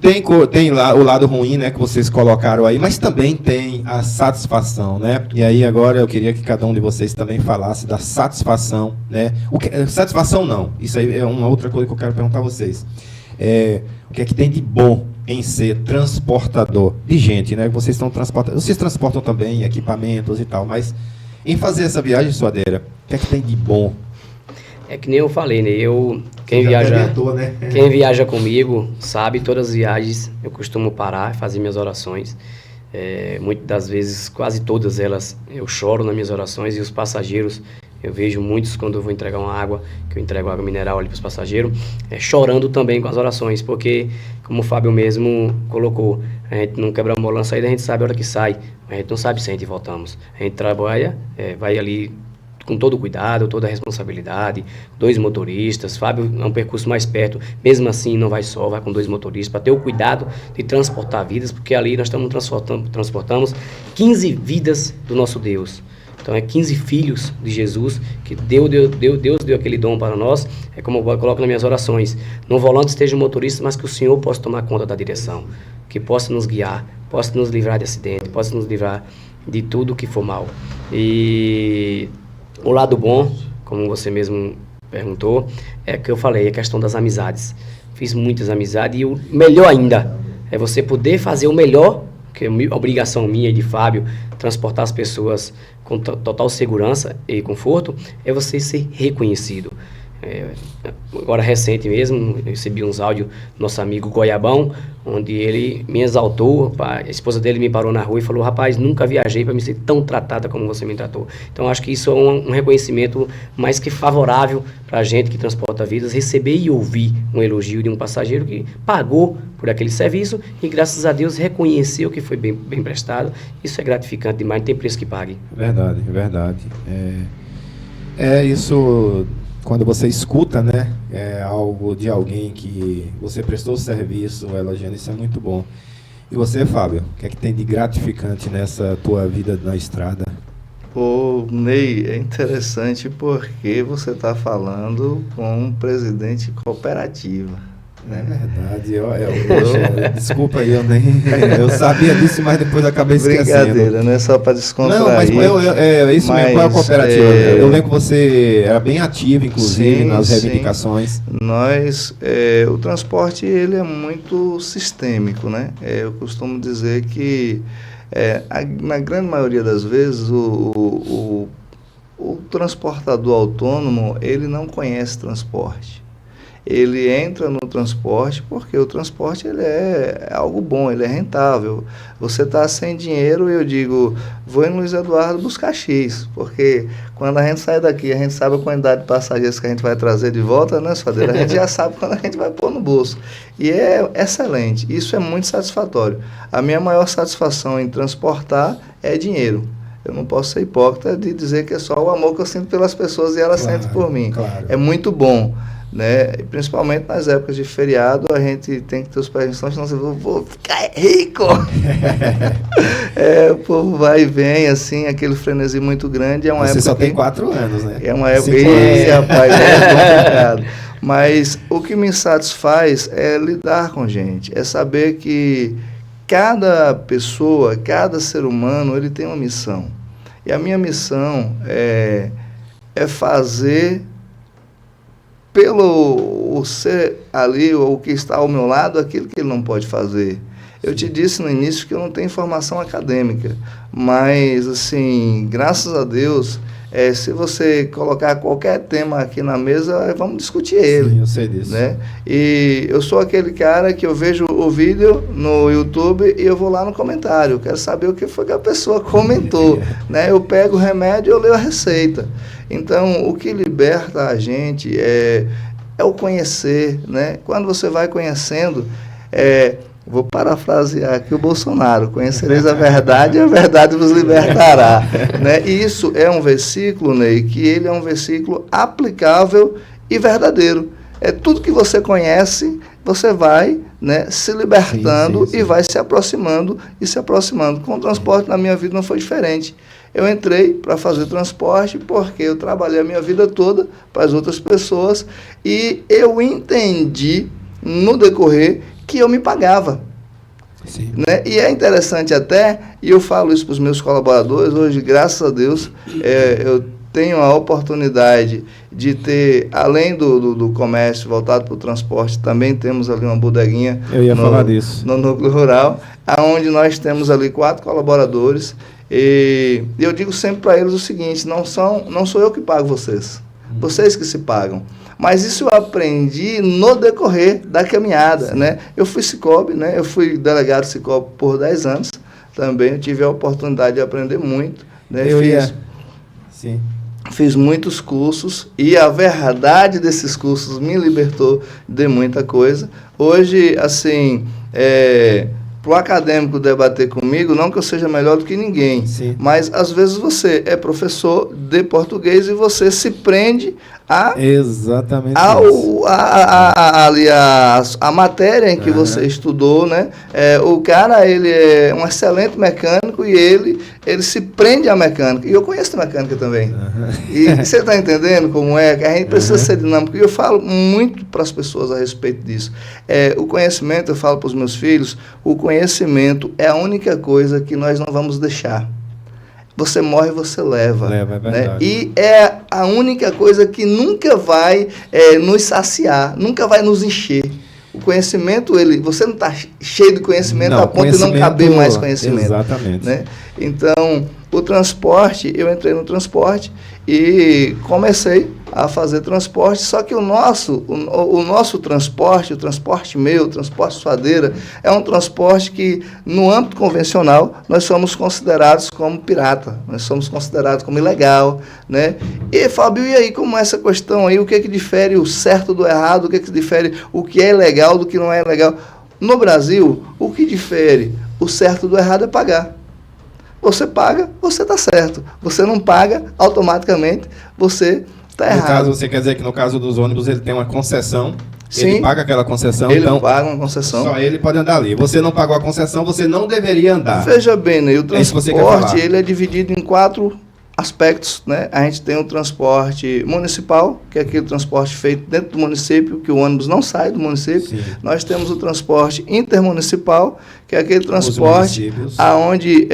Tem lá o lado ruim, né, que vocês colocaram aí, mas também tem a satisfação, né? E aí agora eu queria que cada um de vocês também falasse da satisfação, né? Satisfação não, isso aí é uma outra coisa que eu quero perguntar a vocês. O que é que tem de bom em ser transportador de gente, né? Vocês estão transportando, vocês transportam também equipamentos e tal, mas em fazer essa viagem, Suadeira, o que é que tem de bom?
É que nem eu falei, né? Quem viaja comigo sabe, todas as viagens eu costumo parar, fazer minhas orações. Muitas das vezes, quase todas elas, eu choro nas minhas orações, e os passageiros, eu vejo muitos quando eu vou entregar uma água, que eu entrego água mineral ali para os passageiros, chorando também com as orações, porque, como o Fábio mesmo colocou, a gente não quebra a mola na saída, a gente sabe a hora que sai, a gente não sabe se a gente voltamos. A gente trabalha, vai ali com todo o cuidado, toda a responsabilidade, 2 motoristas. Fábio é um percurso mais perto, mesmo assim não vai só, vai com 2 motoristas, para ter o cuidado de transportar vidas, porque ali nós transportamos 15 vidas do nosso Deus. Então 15 filhos de Jesus, que Deus deu aquele dom para nós. É como eu coloco nas minhas orações: no volante esteja o motorista, mas que o Senhor possa tomar conta da direção, que possa nos guiar, possa nos livrar de acidente, possa nos livrar de tudo que for mal. E o lado bom, como você mesmo perguntou, é que eu falei, a questão das amizades. Fiz muitas amizades, e o melhor ainda é você poder fazer o melhor, que é obrigação minha e de Fábio, transportar as pessoas com total segurança e conforto, é você ser reconhecido. Agora recente mesmo, eu recebi uns áudios do nosso amigo Goiabão, onde ele me exaltou. A esposa dele me parou na rua e falou: rapaz, nunca viajei para me ser tão tratada como você me tratou. Então acho que isso é um reconhecimento mais que favorável para a gente que transporta vidas, receber e ouvir um elogio de um passageiro que pagou por aquele serviço e graças a Deus reconheceu que foi bem prestado. Isso é gratificante demais, não tem preço que pague.
Verdade. Isso. Quando você escuta, né, algo de alguém que você prestou serviço, elogiando, isso é muito bom. E você, Fábio, o que é que tem de gratificante nessa tua vida na estrada?
Ô, Ney, é interessante porque você está falando com um presidente de cooperativa.
É verdade, desculpa aí, eu sabia disso, mas depois acabei esquecendo.
Brincadeira, né? Só para descontrair.
Não, mas é isso mesmo, qual é a cooperativa? Eu lembro que você era bem ativo, inclusive, nas reivindicações.
O transporte, ele é muito sistêmico, né? Eu costumo dizer que, na grande maioria das vezes, o transportador autônomo, ele não conhece transporte. Ele entra no transporte porque o transporte ele é algo bom, ele é rentável. Você está sem dinheiro e eu digo, vou em Luiz Eduardo buscar X, porque quando a gente sai daqui, a gente sabe a quantidade de passageiros que a gente vai trazer de volta, né, Suadeira? A gente já sabe quando a gente vai pôr no bolso. E é excelente, isso é muito satisfatório. A minha maior satisfação em transportar é dinheiro. Eu não posso ser hipócrita de dizer que é só o amor que eu sinto pelas pessoas e elas sentem por mim. Claro. É muito bom. Né? Principalmente nas épocas de feriado, a gente tem que ter os pés no chão, senão você vou ficar rico. O povo vai e vem, assim, aquele frenesi muito grande. É uma
você
época
só tem 4 anos, né?
É uma época... rapaz, é complicado. Mas o que me satisfaz é lidar com gente, é saber que cada pessoa, cada ser humano, ele tem uma missão. E a minha missão é fazer pelo ser ali, ou que está ao meu lado, aquilo que ele não pode fazer. Eu te disse no início que eu não tenho formação acadêmica, mas, assim, graças a Deus, se você colocar qualquer tema aqui na mesa, vamos discutir ele.
Sim, eu sei disso.
Né? E eu sou aquele cara que eu vejo o vídeo no YouTube e eu vou lá no comentário, eu quero saber o que foi que a pessoa comentou. Né? Eu pego o remédio e eu leio a receita. Então, o que liberta a gente é o conhecer, né? Quando você vai conhecendo, vou parafrasear aqui o Bolsonaro, conhecereis a verdade e a verdade vos libertará. Né? E isso é um versículo, Ney, que ele é um versículo aplicável e verdadeiro. É tudo que você conhece, você vai, né, se libertando sim. E vai se aproximando e se aproximando. Com o transporte na minha vida não foi diferente. Eu entrei para fazer transporte porque eu trabalhei a minha vida toda para as outras pessoas e eu entendi no decorrer que eu me pagava. Sim. Né? E é interessante até, e eu falo isso para os meus colaboradores, hoje, graças a Deus, eu tenho a oportunidade de ter, além do comércio voltado para o transporte, também temos ali uma bodeguinha
falar disso.
No núcleo rural, onde nós temos ali 4 colaboradores. E eu digo sempre para eles o seguinte, não sou eu que pago vocês, vocês que se pagam. Mas isso eu aprendi no decorrer da caminhada, né? Eu fui Sicob, né? Eu fui delegado Sicob por 10 anos também, eu tive a oportunidade de aprender muito, né? Fiz muitos cursos e a verdade desses cursos me libertou de muita coisa. Hoje, assim, para o acadêmico debater comigo, não que eu seja melhor do que ninguém, sim. Mas às vezes você é professor de português e você se prende
exatamente
a matéria em que você estudou, né? O cara, ele é um excelente mecânico e ele se prende à mecânica. E eu conheço mecânica também. E você está entendendo como é? Que a gente precisa ser dinâmico. E eu falo muito para as pessoas a respeito disso. O conhecimento, eu falo para os meus filhos, o conhecimento é a única coisa que nós não vamos deixar. Você morre, você leva.
É verdade.
Né? E é a única coisa que nunca vai nos saciar, nunca vai nos encher. O conhecimento, você não está cheio de conhecimento a ponto de não caber mais conhecimento.
Exatamente.
Né? Então, o transporte, eu entrei no transporte e comecei a fazer transporte, só que o nosso transporte, o transporte meu, o transporte Suadeira, é um transporte que, no âmbito convencional, nós somos considerados como pirata, nós somos considerados como ilegal, né? E, Fábio, e aí, como é essa questão aí, o que é que difere o certo do errado, o que é que difere o que é legal do que não é legal? No Brasil, o que difere o certo do errado é pagar. Você paga, você está certo. Você não paga, automaticamente você está errado.
No caso, você quer dizer que no caso dos ônibus ele tem uma concessão,
sim,
ele paga aquela concessão,
ele
então
paga uma concessão.
Só ele pode andar ali. Você não pagou a concessão, você não deveria andar.
Veja bem, né, o transporte ele é dividido em 4 aspectos, né? A gente tem o transporte municipal, que é aquele transporte feito dentro do município, que o ônibus não sai do município.
Sim.
Nós temos o transporte intermunicipal, que é aquele transporte aonde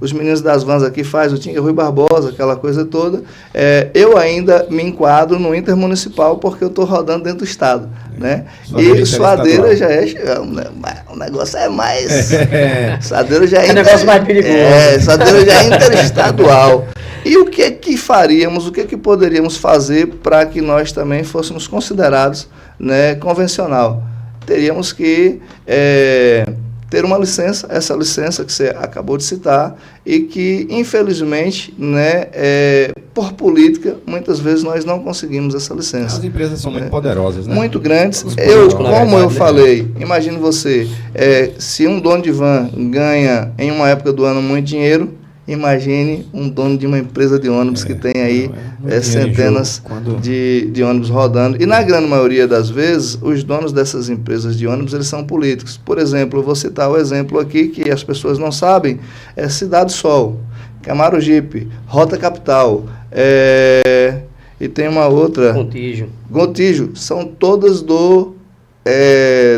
os meninos das vans aqui fazem, o Tinga Rui Barbosa, aquela coisa toda. Eu ainda me enquadro no intermunicipal porque eu estou rodando dentro do estado, né? E Suadeira já o negócio é mais... Suadeira já é
negócio mais perigoso.
Suadeira já é interestadual. E o que é que faríamos, o que é que poderíamos fazer para que nós também fôssemos considerados, né, convencional? Teríamos que ter uma licença, essa licença que você acabou de citar, e que, infelizmente, né, por política, muitas vezes nós não conseguimos essa licença.
As empresas são muito poderosas, né?
Muito grandes.
Como
Eu falei, imagine você, se um dono de van ganha, em uma época do ano, muito dinheiro, imagine um dono de uma empresa de ônibus que tem aí centenas de ônibus rodando. E na grande maioria das vezes, os donos dessas empresas de ônibus, eles são políticos. Por exemplo, eu vou citar o exemplo aqui que as pessoas não sabem, é Cidade Sol, Camaro-Jipe, Rota Capital, e tem uma outra... Gontijo. São todas do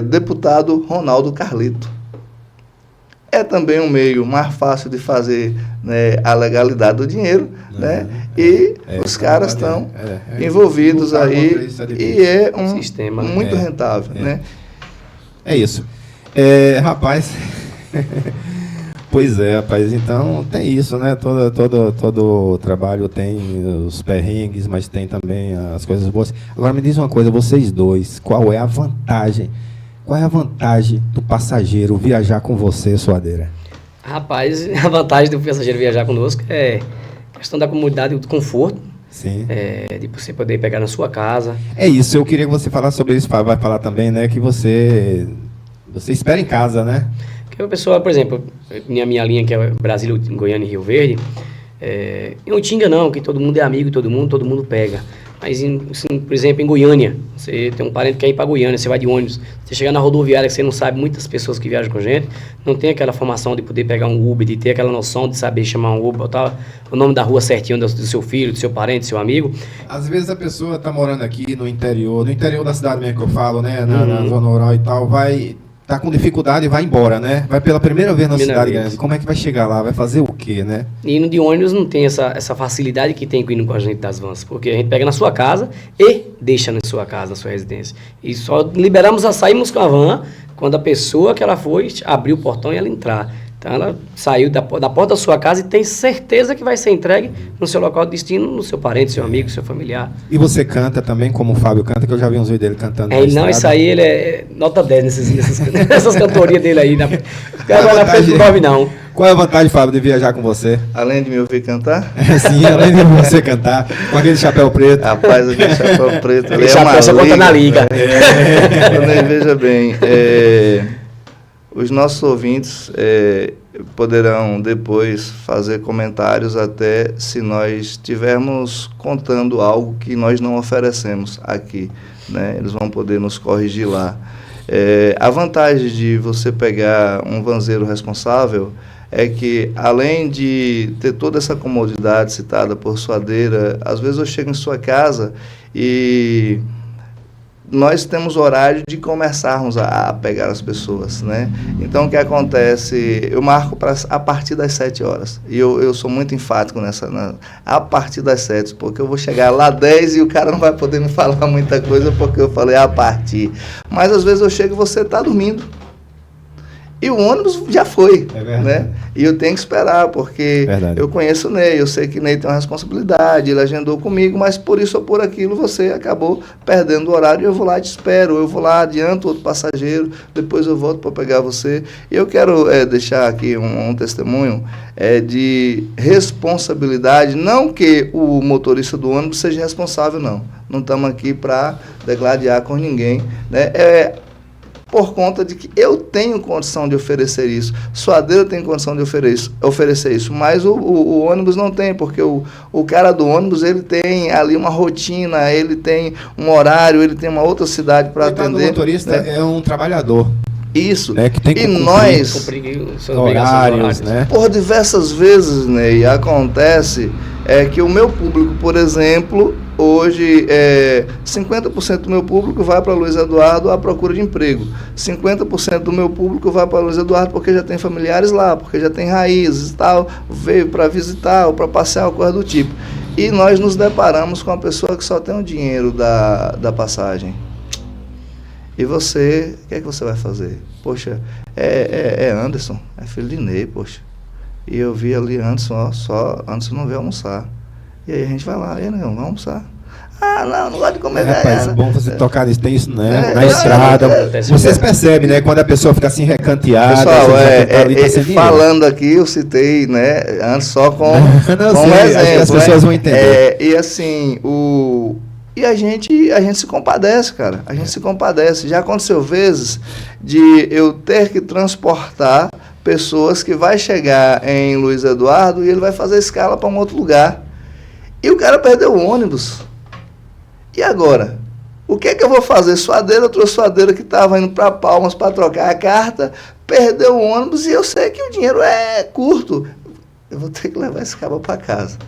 deputado Ronaldo Carlito. É também um meio mais fácil de fazer, né, a legalidade do dinheiro, né? E os caras estão envolvidos aí e é um sistema muito rentável, né?
É isso. Rapaz, pois é, rapaz, então tem isso, né? Todo trabalho tem os perrengues, mas tem também as coisas boas. Agora me diz uma coisa, vocês dois, qual é a vantagem? Qual é a vantagem do passageiro viajar com você, Suadeira?
Rapaz, a vantagem do passageiro viajar conosco é a questão da comodidade e do conforto.
Sim.
De você poder pegar na sua casa.
É isso, eu queria que você falasse sobre isso, vai falar também, né, que você espera em casa, né?
Porque a pessoa, por exemplo, minha linha que é Brasília, Goiânia e Rio Verde, em Utinga não, que todo mundo é amigo, todo mundo pega. Mas, por exemplo, em Goiânia, você tem um parente que quer ir para Goiânia, você vai de ônibus, você chegar na rodoviária, que você não sabe, muitas pessoas que viajam com a gente, não tem aquela formação de poder pegar um Uber, de ter aquela noção de saber chamar um Uber, botar o nome da rua certinho do seu filho, do seu parente, do seu amigo.
Às vezes a pessoa está morando aqui no interior da cidade mesmo que eu falo, né, na zona rural e tal, tá com dificuldade e vai embora, né? Vai pela primeira vez na cidade grande. Como é que vai chegar lá? Vai fazer o quê, né?
E indo de ônibus não tem essa facilidade que tem indo com a gente das vans, porque a gente pega na sua casa e deixa na sua casa, na sua residência. E só saímos com a van quando a pessoa que ela foi abrir o portão e ela entrar. Então ela saiu da porta da sua casa e tem certeza que vai ser entregue no seu local de destino, no seu parente, seu amigo, seu familiar.
E você canta também, como o Fábio canta, que eu já vi uns vídeos dele cantando.
Isso aí ele é nota 10 nessas cantorias dele aí. O cara vai na frente do Bob, não.
Qual é a vantagem, Fábio, de viajar com você?
Além de me ouvir cantar?
Sim, além de você cantar, com aquele chapéu preto.
Rapaz, aquele chapéu preto ali
você conta na liga.
Veja bem, os nossos ouvintes poderão depois fazer comentários até se nós estivermos contando algo que nós não oferecemos aqui, né? Eles vão poder nos corrigir lá. A vantagem de você pegar um vanzeiro responsável é que, além de ter toda essa comodidade citada por Suadeira, às vezes eu chego em sua casa e nós temos horário de começarmos a pegar as pessoas, né? Então, o que acontece? Eu marco a partir das 7 horas. E eu sou muito enfático a partir das 7, porque eu vou chegar lá 10 e o cara não vai poder me falar muita coisa, porque eu falei a partir. Mas, às vezes, eu chego e você está dormindo. E o ônibus já foi, né? E eu tenho que esperar, porque eu conheço o Ney, eu sei que o Ney tem uma responsabilidade, ele agendou comigo, mas por isso ou por aquilo você acabou perdendo o horário e eu vou lá e te espero, eu vou lá, adianto outro passageiro, depois eu volto para pegar você. E eu quero deixar aqui um testemunho de responsabilidade, não que o motorista do ônibus seja responsável, não. Não estamos aqui para degladiar com ninguém, né? Por conta de que eu tenho condição de oferecer isso, Suadeira tem condição de oferecer isso, mas o ônibus não tem, porque o cara do ônibus, ele tem ali uma rotina, ele tem um horário, ele tem uma outra cidade para atender. O
motorista, né? É um trabalhador.
Isso.
Que tem que
cumprir
horários, né?
Por diversas vezes, Ney, acontece é que o meu público, por exemplo, hoje 50% do meu público vai para Luiz Eduardo à procura de emprego. 50% do meu público vai para Luiz Eduardo porque já tem familiares lá, porque já tem raízes e tal, veio para visitar ou para passear, ou coisa do tipo. E nós nos deparamos com uma pessoa que só tem o dinheiro da passagem. E você, o que é que você vai fazer? Poxa, é Anderson, é filho de Ney, poxa. E eu vi ali Anderson, só Anderson não veio almoçar. E aí a gente vai lá, não, vamos almoçar. Ah, não gosto de comer.
Rapaz, é bom você tocar nisso, tem isso, né? Na estrada. Vocês percebem, né? Quando a pessoa fica assim recanteada.
Pessoal, falando aqui, eu citei, né? Antes só com um exemplo. Acho que as pessoas vão entender. E assim, E a gente se compadece, cara. A gente se compadece. Já aconteceu vezes de eu ter que transportar pessoas que vai chegar em Luiz Eduardo e ele vai fazer escala para um outro lugar. E o cara perdeu o ônibus. E agora? O que é que eu vou fazer? Suadeira, outra suadeira que estava indo para Palmas para trocar a carta, perdeu o ônibus e eu sei que o dinheiro é curto. Eu vou ter que levar esse cabo para casa.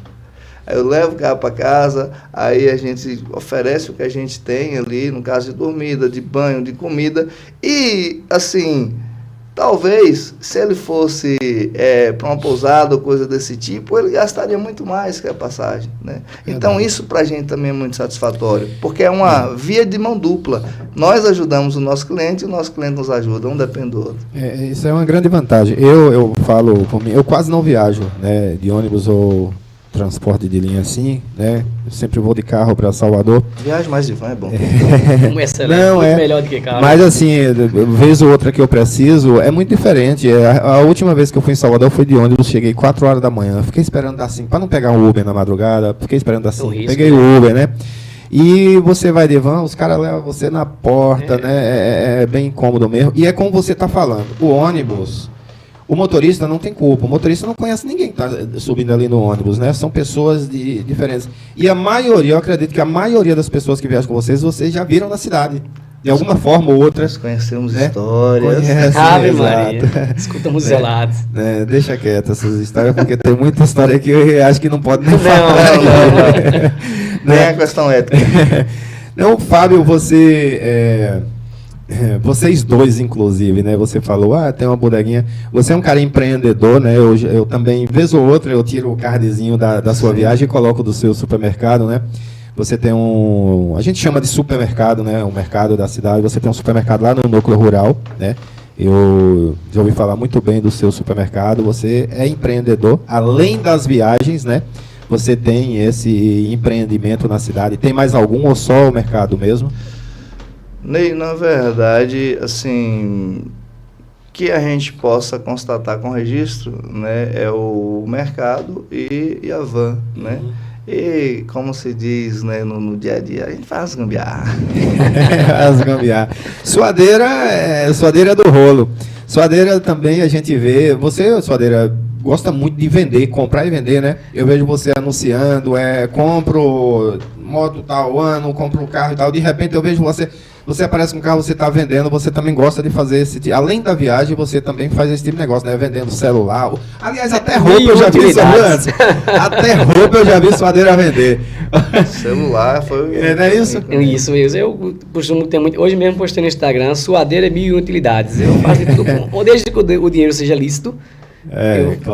Aí eu levo o carro para casa, aí a gente oferece o que a gente tem ali, no caso de dormida, de banho, de comida. E, assim, talvez, se ele fosse para uma pousada ou coisa desse tipo, ele gastaria muito mais que a passagem, né? Então, isso para a gente também é muito satisfatório, porque é uma via de mão dupla. Nós ajudamos o nosso cliente e o nosso cliente nos ajuda, um depende do outro.
Isso é uma grande vantagem. Eu falo, eu quase não viajo, né, de ônibus ou transporte de linha assim, né? Eu sempre vou de carro para Salvador.
Viagem mais de van é bom.
Excelente, não, muito melhor do que carro.
Mas assim, vez ou outra que eu preciso, é muito diferente. A última vez que eu fui em Salvador foi de ônibus, cheguei 4 horas da manhã. Fiquei esperando dar 5, para não pegar um Uber na madrugada, fiquei esperando dar 5. Peguei o Uber, né? E você vai de van, os caras levam você na porta, né? É bem incômodo mesmo. E é como você está falando, o ônibus... O motorista não tem culpa, o motorista não conhece ninguém que está subindo ali no ônibus, né? São pessoas diferentes. E a maioria, eu acredito que a maioria das pessoas que viajam com vocês já viram na cidade. De alguma forma ou outra.
Nós conhecemos histórias.
Ave Maria, escutamos relatos.
Deixa quieto essas histórias, porque tem muita história que eu acho que não pode nem falar.
Não. Nem a questão ética.
Não, Fábio, vocês dois, inclusive, né? Você falou, tem uma bodeguinha. Você é um cara empreendedor, né? Eu também, vez ou outra, eu tiro o cardzinho da sua viagem e coloco do seu supermercado, né? Você tem a gente chama de supermercado, né? O mercado da cidade. Você tem um supermercado lá no núcleo rural, né? Eu já ouvi falar muito bem do seu supermercado. Você é empreendedor, além das viagens, né? Você tem esse empreendimento na cidade. Tem mais algum ou só o mercado mesmo?
Ney, na verdade, assim, que a gente possa constatar com registro, né, é o mercado e a van, né? E, como se diz, né, no dia a dia, a gente faz gambiarra.
Faz gambiarra. Suadeira é do rolo. Suadeira também a gente vê, você, Suadeira, gosta muito de vender, comprar e vender, né? Eu vejo você anunciando, compro moto tal ano, compro um carro e tal, de repente eu vejo você aparece com um carro, você está vendendo, você também gosta de fazer esse tipo, além da viagem, você também faz esse tipo de negócio, né? Vendendo celular. Aliás, até roupa eu já vi isso antes. Até roupa eu já vi Suadeira vender.
Celular foi...
Não é isso?
Isso. Eu costumo ter muito... Hoje mesmo postei no Instagram, Suadeira 1000 utilidades. Eu faço de tudo, desde que o dinheiro seja lícito.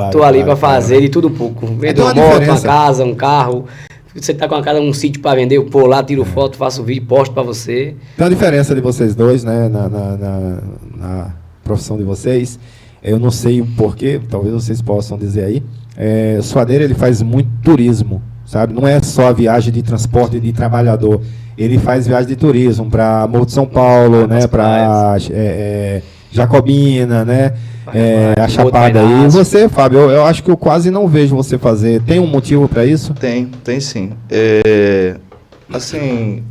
Estou ali para fazer de tudo pouco. Vendo uma moto, uma casa, um carro... Você está com a casa, um sítio para vender, eu pôr lá, tiro foto, faço vídeo, posto para você.
Tem uma diferença de vocês dois, né, na profissão de vocês. Eu não sei o porquê, talvez vocês possam dizer aí. Suadeira, ele faz muito turismo, sabe? Não é só a viagem de transporte de trabalhador. Ele faz viagem de turismo para Morro de São Paulo, né, para Jacobina, né? A Chapada aí. E você, Fábio, eu acho que eu quase não vejo você fazer. Tem um motivo para isso?
Tem sim. Assim,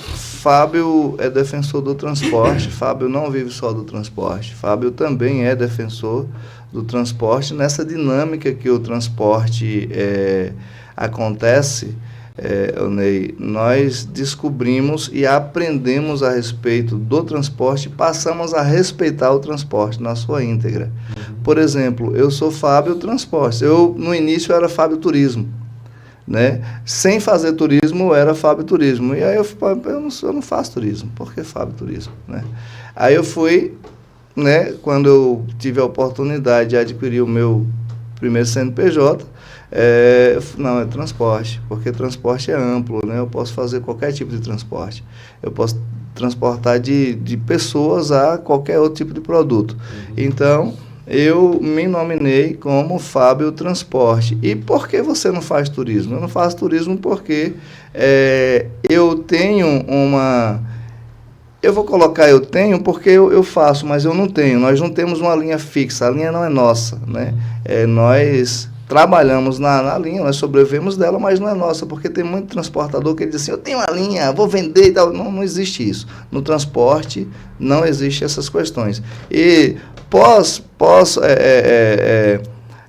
Fábio é defensor do transporte. Fábio não vive só do transporte. Fábio também é defensor do transporte. Nessa dinâmica que o transporte acontece, Ney, nós descobrimos e aprendemos a respeito do transporte, passamos a respeitar o transporte na sua íntegra. por exemplo, eu sou Fábio Transportes. Eu, no início, era Fábio Turismo, né? Sem fazer turismo, eu era Fábio Turismo. E aí eu não faço turismo. Por que Fábio Turismo, né? Aí eu fui, né, quando eu tive a oportunidade de adquirir o meu primeiro CNPJ, não, é transporte, porque transporte é amplo, né? Eu posso fazer qualquer tipo de transporte. Eu posso transportar de pessoas a qualquer outro tipo de produto. Então, eu me nominei como Fábio Transporte. E por que você não faz turismo? Eu não faço turismo porque eu tenho uma... Eu vou colocar eu tenho porque eu faço, mas eu não tenho. Nós não temos uma linha fixa, a linha não é nossa, né? Nós trabalhamos na linha, nós sobrevivemos dela, mas não é nossa, porque tem muito transportador que ele diz assim, eu tenho uma linha, vou vender e tal. Não existe isso. No transporte não existe essas questões. E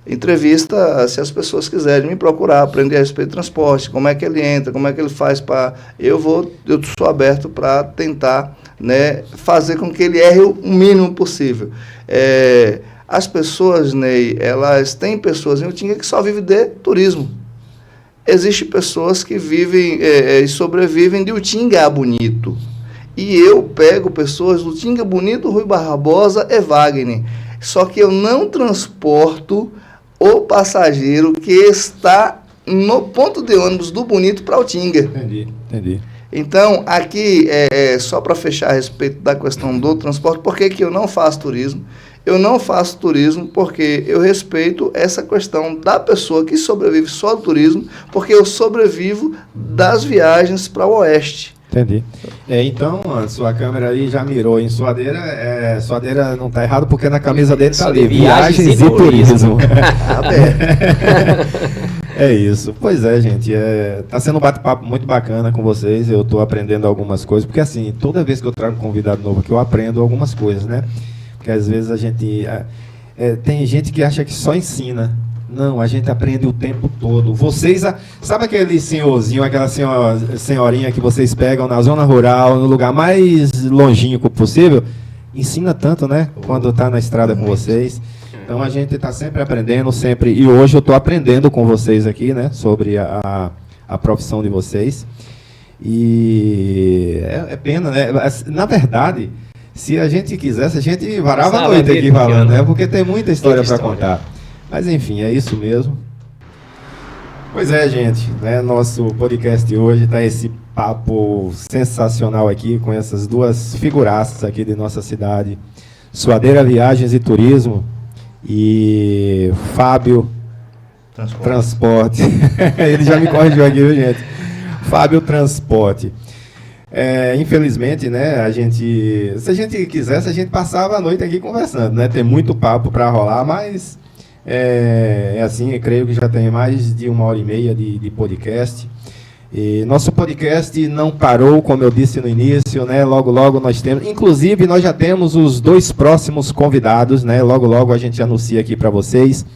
entrevista, se as pessoas quiserem me procurar, aprender a respeito de transporte, como é que ele entra, como é que ele faz para... Eu sou aberto para tentar, né, fazer com que ele erre o mínimo possível. As pessoas, Ney, elas têm pessoas em Utinga que só vivem de turismo. Existem pessoas que vivem e sobrevivem de Utinga Bonito. E eu pego pessoas do Utinga Bonito, Rui Barbosa e Wagner. Só que eu não transporto o passageiro que está no ponto de ônibus do Bonito para Utinga.
Entendi.
Então, aqui, só para fechar a respeito da questão do transporte, por que eu não faço turismo? Eu não faço turismo porque eu respeito essa questão da pessoa que sobrevive só do turismo, porque eu sobrevivo das viagens para o oeste.
Entendi. Então, a sua câmera aí já mirou em Suadeira. Suadeira não está errado porque na camisa dele está ali. Viagens e turismo. É isso. Pois é, gente. Tá sendo um bate-papo muito bacana com vocês. Eu estou aprendendo algumas coisas. Porque, assim, toda vez que eu trago um convidado novo aqui, eu aprendo algumas coisas, né? Porque, às vezes, a gente... tem gente que acha que só ensina. Não, a gente aprende o tempo todo. Vocês, sabe aquele senhorzinho, aquela senhorinha que vocês pegam na zona rural, no lugar mais longínquo possível? Ensina tanto, né? Quando está na estrada com vocês. Então a gente está sempre aprendendo, sempre. E hoje eu estou aprendendo com vocês aqui, né? Sobre a profissão de vocês. E é pena, né? Na verdade, se a gente quisesse, a gente varava a noite aqui falando, né? Porque tem muita história para contar. Mas, enfim, é isso mesmo. Pois é, gente, né? Nosso podcast hoje está esse papo sensacional aqui com essas duas figuraças aqui de nossa cidade. Suadeira Viagens e Turismo e Fábio Transporte. Ele já me corrigiu aqui, viu, gente? Fábio Transporte. Infelizmente, né, se a gente quisesse, a gente passava a noite aqui conversando, né? Tem muito papo para rolar, mas... assim, eu creio que já tem mais de 1h30 de podcast. E nosso podcast não parou, como eu disse no início, né? Logo nós temos, inclusive nós já temos os 2 próximos convidados, né? Logo a gente anuncia aqui para vocês.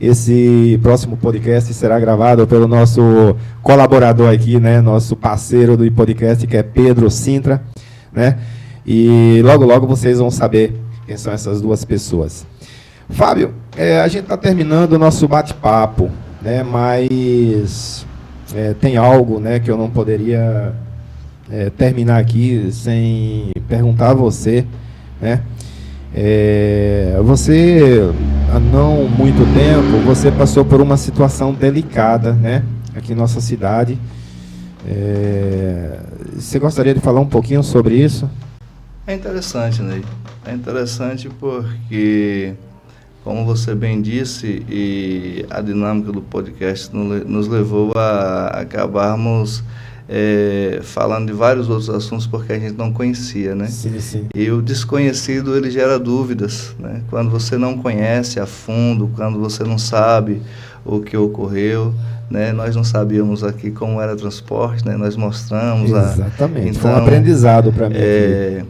Esse próximo podcast será gravado pelo nosso colaborador aqui, né? Nosso parceiro do podcast, que é Pedro Sintra, né? E logo vocês vão saber quem são essas duas pessoas. Fábio, a gente está terminando o nosso bate-papo, né, mas tem algo, né, que eu não poderia terminar aqui sem perguntar a você, né? Você, há não muito tempo, você passou por uma situação delicada, né, aqui em nossa cidade. Você gostaria de falar um pouquinho sobre isso?
É interessante, Ney. É interessante porque... Como você bem disse, e a dinâmica do podcast nos levou a acabarmos falando de vários outros assuntos porque a gente não conhecia, né?
Sim.
E o desconhecido, ele gera dúvidas, né? Quando você não conhece a fundo, quando você não sabe o que ocorreu, né? Nós não sabíamos aqui como era transporte, né? Nós mostramos...
Exatamente,
então,
foi um aprendizado para mim aqui.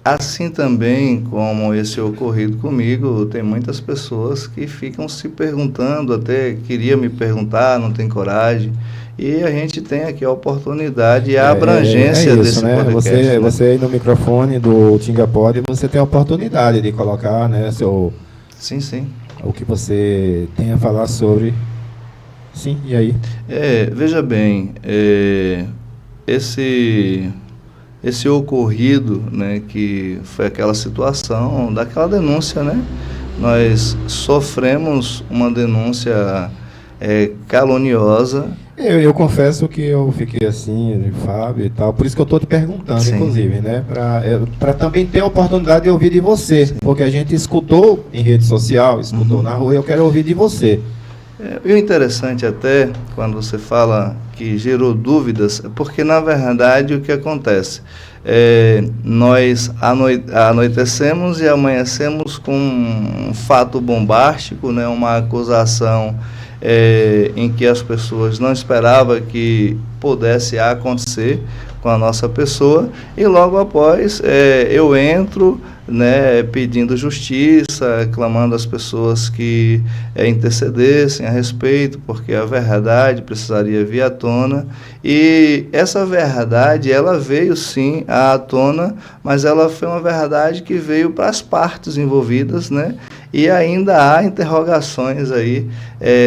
Assim também como esse ocorrido comigo, tem muitas pessoas que ficam se perguntando, até queria me perguntar, não tem coragem, e a gente tem aqui a oportunidade e a abrangência
isso,
desse
né?
podcast.
Você aí no microfone do Tinga Pod, você tem a oportunidade de colocar, né,
Sim, sim.
O que você tem a falar sobre... Sim, e aí?
Veja bem, esse ocorrido, né, que foi aquela situação, daquela denúncia, né? Nós sofremos uma denúncia caluniosa.
Eu confesso que eu fiquei assim, Fábio e tal, por isso que eu estou te perguntando,
Sim.
inclusive, né? Para também ter a oportunidade de ouvir de você,
Sim.
porque a gente escutou em rede social, escutou na rua, eu quero ouvir de você.
E o interessante até, quando você fala que gerou dúvidas, porque na verdade o que acontece? Nós anoitecemos e amanhecemos com um fato bombástico, né, uma acusação em que as pessoas não esperavam que pudesse acontecer com a nossa pessoa, e logo após eu entro, né, pedindo justiça, clamando às pessoas que intercedessem a respeito, porque a verdade precisaria vir à tona, e essa verdade, ela veio sim à tona, mas ela foi uma verdade que veio para as partes envolvidas, né, e ainda há interrogações aí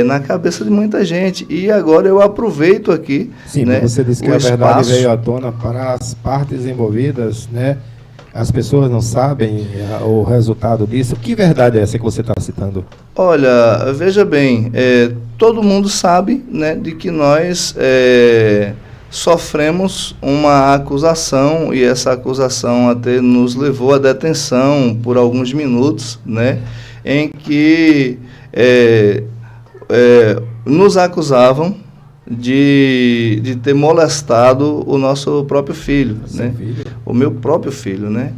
na cabeça de muita gente, e agora eu aproveito aqui,
sim,
né,
você disse que a verdade veio à tona para as partes envolvidas, né? As pessoas não sabem o resultado disso. Que verdade é essa que você está citando?
Olha, veja bem, todo mundo sabe, né, de que nós sofremos uma acusação, e essa acusação até nos levou à detenção por alguns minutos, né, em que nos acusavam de ter molestado o nosso próprio filho, né?
Filho?
O meu próprio filho, né?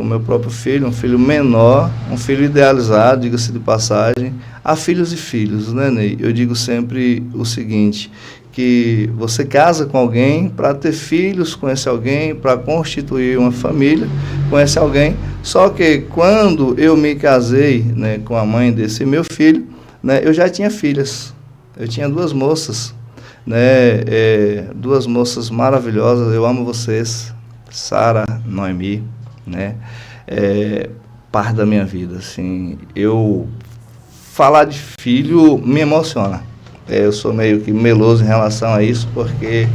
O meu próprio filho, um filho menor, um filho idealizado, diga-se de passagem. Há filhos e filhos, né, Ney? Eu digo sempre o seguinte, que você casa com alguém para ter filhos com esse alguém, para constituir uma família com esse alguém, só que quando eu me casei, né, com a mãe desse meu filho, né, eu já tinha filhas, eu tinha duas moças, né, duas moças maravilhosas, eu amo vocês, Sara, Noemi, né, parte da minha vida, assim, eu falar de filho me emociona, eu sou meio que meloso em relação a isso, porque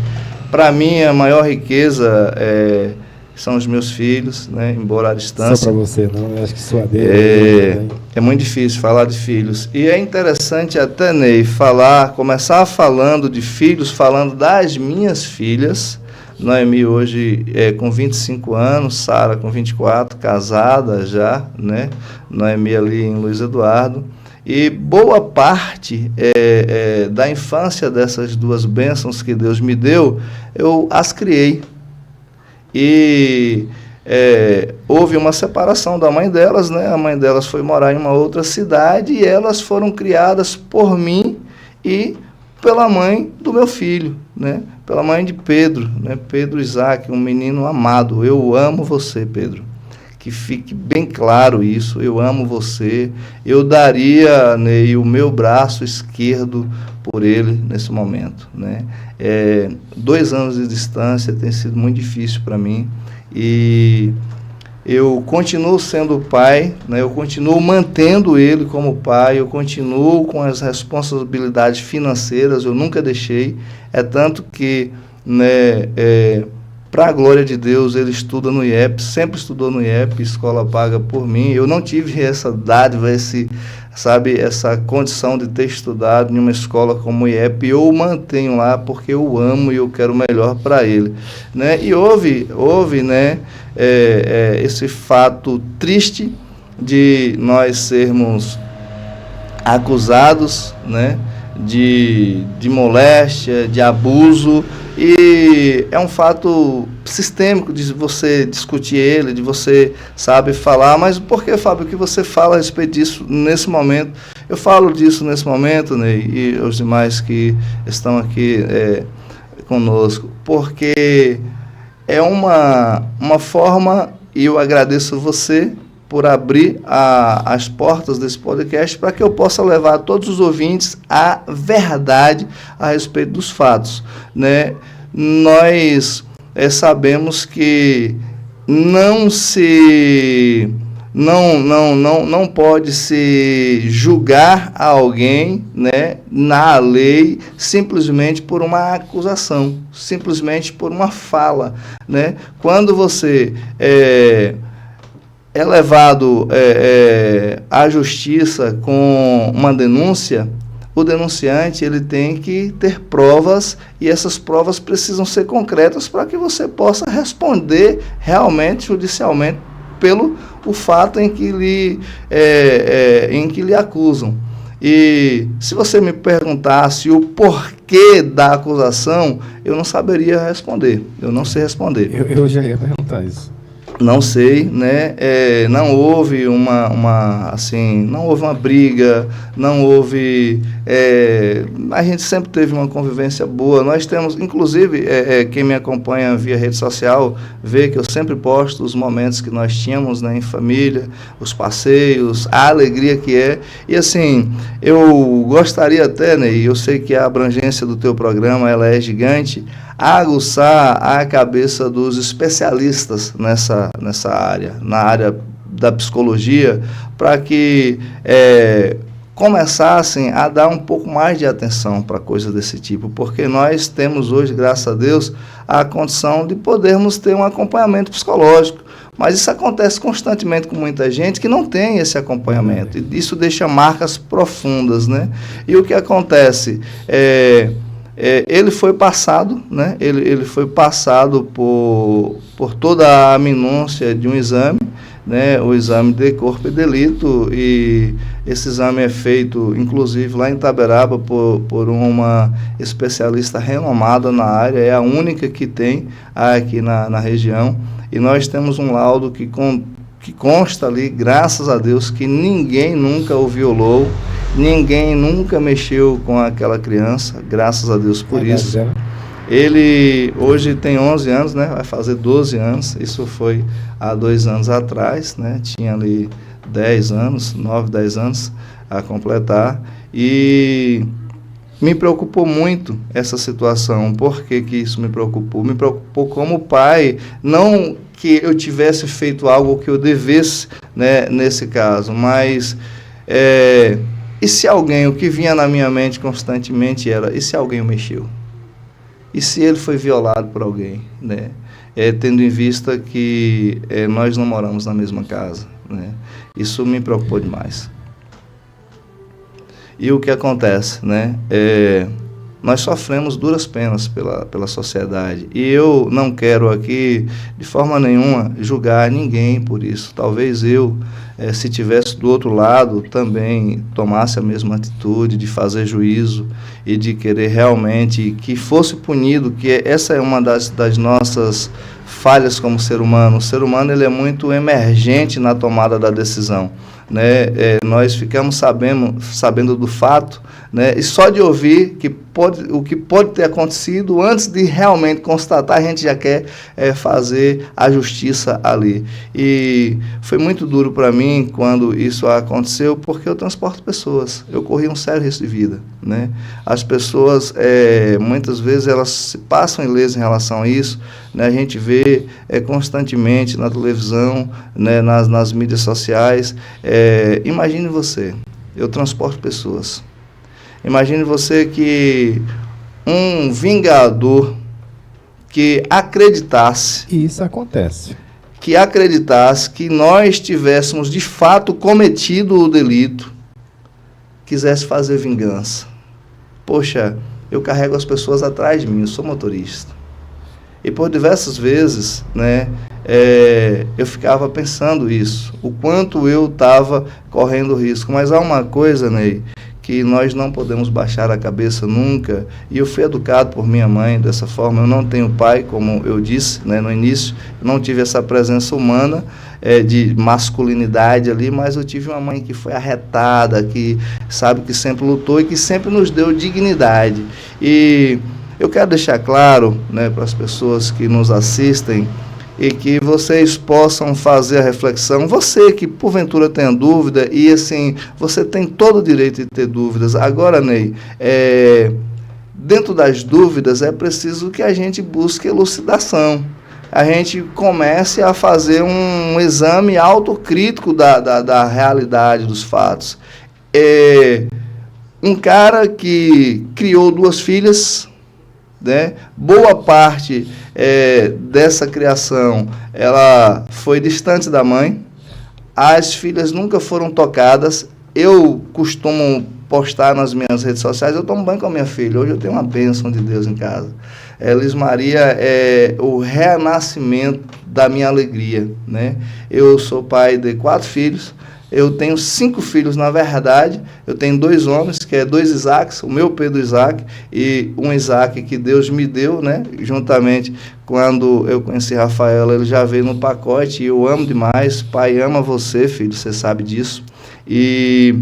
para mim a maior riqueza são os meus filhos, né, embora à distância.
Só para você não, eu acho que sua dele.
É muito difícil falar de filhos. E é interessante até, Ney, começar falando de filhos, falando das minhas filhas. Noemi hoje com 25 anos, Sara com 24, casada já, né? Noemi ali em Luiz Eduardo. E boa parte da infância dessas duas bênçãos que Deus me deu, eu as criei. E houve uma separação da mãe delas, né? A mãe delas foi morar em uma outra cidade e elas foram criadas por mim e pela mãe do meu filho, né? Pela mãe de Pedro, né? Pedro Isaac, um menino amado. Eu amo você, Pedro. Que fique bem claro isso, eu amo você. Eu daria, né, o meu braço esquerdo por ele nesse momento, né? 2 anos de distância tem sido muito difícil para mim e eu continuo sendo pai, né? Eu continuo mantendo ele como pai, eu continuo com as responsabilidades financeiras, eu nunca deixei, tanto que, né, para a glória de Deus, ele estuda no IEP, sempre estudou no IEP, escola paga por mim. Eu não tive essa dádiva, essa condição de ter estudado em uma escola como o IEP. Eu o mantenho lá porque eu amo e eu quero o melhor para ele, né? E houve né, esse fato triste de nós sermos acusados, né, de moléstia, de abuso, e é um fato sistêmico de você discutir ele, de você, falar, mas por que, Fábio, que você fala a respeito disso nesse momento? Eu falo disso nesse momento, né, e os demais que estão aqui conosco, porque é uma forma, e eu agradeço você por abrir as portas desse podcast para que eu possa levar a todos os ouvintes a verdade a respeito dos fatos, né? Nós sabemos que não se não pode se julgar a alguém, né, na lei simplesmente por uma acusação, simplesmente por uma fala, né? Quando você é levado à justiça com uma denúncia, o denunciante ele tem que ter provas e essas provas precisam ser concretas para que você possa responder realmente judicialmente pelo o fato em que lhe acusam. E se você me perguntasse o porquê da acusação, eu não saberia responder, eu não sei responder.
Eu já ia perguntar isso.
Não sei, né? Não houve não houve uma briga, não houve. A gente sempre teve uma convivência boa. Nós temos, inclusive, quem me acompanha via rede social vê que eu sempre posto os momentos que nós tínhamos, né, em família, os passeios, a alegria que é. E assim, eu gostaria até, né? E eu sei que a abrangência do teu programa ela é gigante. Aguçar a cabeça dos especialistas nessa área, na área da psicologia, para que começassem a dar um pouco mais de atenção para coisas desse tipo, porque nós temos hoje, graças a Deus, a condição de podermos ter um acompanhamento psicológico, mas isso acontece constantemente com muita gente que não tem esse acompanhamento, e isso deixa marcas profundas, né? E o que acontece ele foi passado, né? Ele foi passado por toda a minúcia de um exame, né? O exame de corpo e delito, e esse exame é feito, inclusive, lá em Itaberaba, por uma especialista renomada na área, é a única que tem aqui na região, e nós temos um laudo que consta ali, graças a Deus, que ninguém nunca o violou, ninguém nunca mexeu com aquela criança, graças a Deus por isso. Ele hoje tem 11 anos, né? Vai fazer 12 anos, isso foi há 2 anos atrás, né? Tinha ali 10 anos, 9, 10 anos a completar, e me preocupou muito essa situação. Por que isso me preocupou? Me preocupou como pai, não que eu tivesse feito algo que eu devesse, né, nesse caso, mas e se alguém, o que vinha na minha mente constantemente era, e se alguém o mexeu? E se ele foi violado por alguém, né? Tendo em vista que nós não moramos na mesma casa, né? Isso me preocupou demais. E o que acontece, né? Nós sofremos duras penas pela sociedade. E eu não quero aqui, de forma nenhuma, julgar ninguém por isso. Talvez eu, se tivesse do outro lado, também tomasse a mesma atitude de fazer juízo e de querer realmente que fosse punido, que essa é uma das nossas falhas como ser humano. O ser humano ele é muito emergente na tomada da decisão, né? Nós ficamos sabendo do fato, né? E só de ouvir o que pode ter acontecido, antes de realmente constatar, a gente já quer fazer a justiça ali. E foi muito duro para mim quando isso aconteceu, porque eu transporto pessoas, eu corri um sério risco de vida, né? As pessoas, muitas vezes, elas se passam ilesas em relação a isso, né? A gente vê constantemente na televisão, né? nas mídias sociais. Imagine você, eu transporto pessoas. Imagine você que um vingador que acreditasse...
Isso acontece.
Que acreditasse que nós tivéssemos de fato cometido o delito, quisesse fazer vingança. Poxa, eu carrego as pessoas atrás de mim, eu sou motorista. E por diversas vezes, né, eu ficava pensando isso, o quanto eu estava correndo risco. Mas há uma coisa, Ney, que nós não podemos baixar a cabeça nunca, e eu fui educado por minha mãe dessa forma. Eu não tenho pai, como eu disse, né, no início, eu não tive essa presença humana de masculinidade ali, mas eu tive uma mãe que foi arretada, que sabe, que sempre lutou e que sempre nos deu dignidade. E eu quero deixar claro, né, para as pessoas que nos assistem, e que vocês possam fazer a reflexão. Você que porventura tenha dúvida, e assim, você tem todo o direito de ter dúvidas. Agora, Ney, dentro das dúvidas é preciso que a gente busque elucidação. a gente comece a fazer um exame autocrítico da realidade dos fatos. Um cara que criou 2 filhas, né? Boa parte dessa criação ela foi distante da mãe, as filhas nunca foram tocadas. Eu costumo postar nas minhas redes sociais, eu tomo banho com a minha filha, hoje eu tenho uma bênção de Deus em casa. Liz Maria é o renascimento da minha alegria, né? Eu sou pai de 4 filhos, eu tenho 5 filhos, na verdade. Eu tenho 2 homens, que é 2 Isaques, o meu Pedro Isaac, e um Isaac que Deus me deu, né? Juntamente, quando eu conheci Rafaela, ele já veio no pacote, e eu amo demais. Pai ama você, filho, você sabe disso. E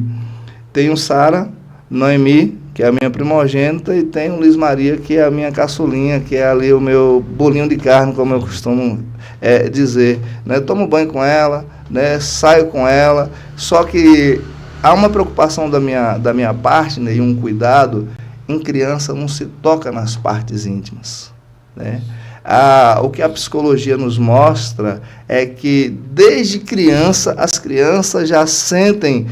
tenho Sara, Noemi, que é a minha primogênita, e tenho Liz Maria, que é a minha caçulinha, que é ali o meu bolinho de carne, como eu costumo dizer, né? Tomo banho com ela, né? Saio com ela, só que há uma preocupação da minha parte, né? E um cuidado. Em criança não se toca nas partes íntimas, né? O que a psicologia nos mostra é que desde criança as crianças já sentem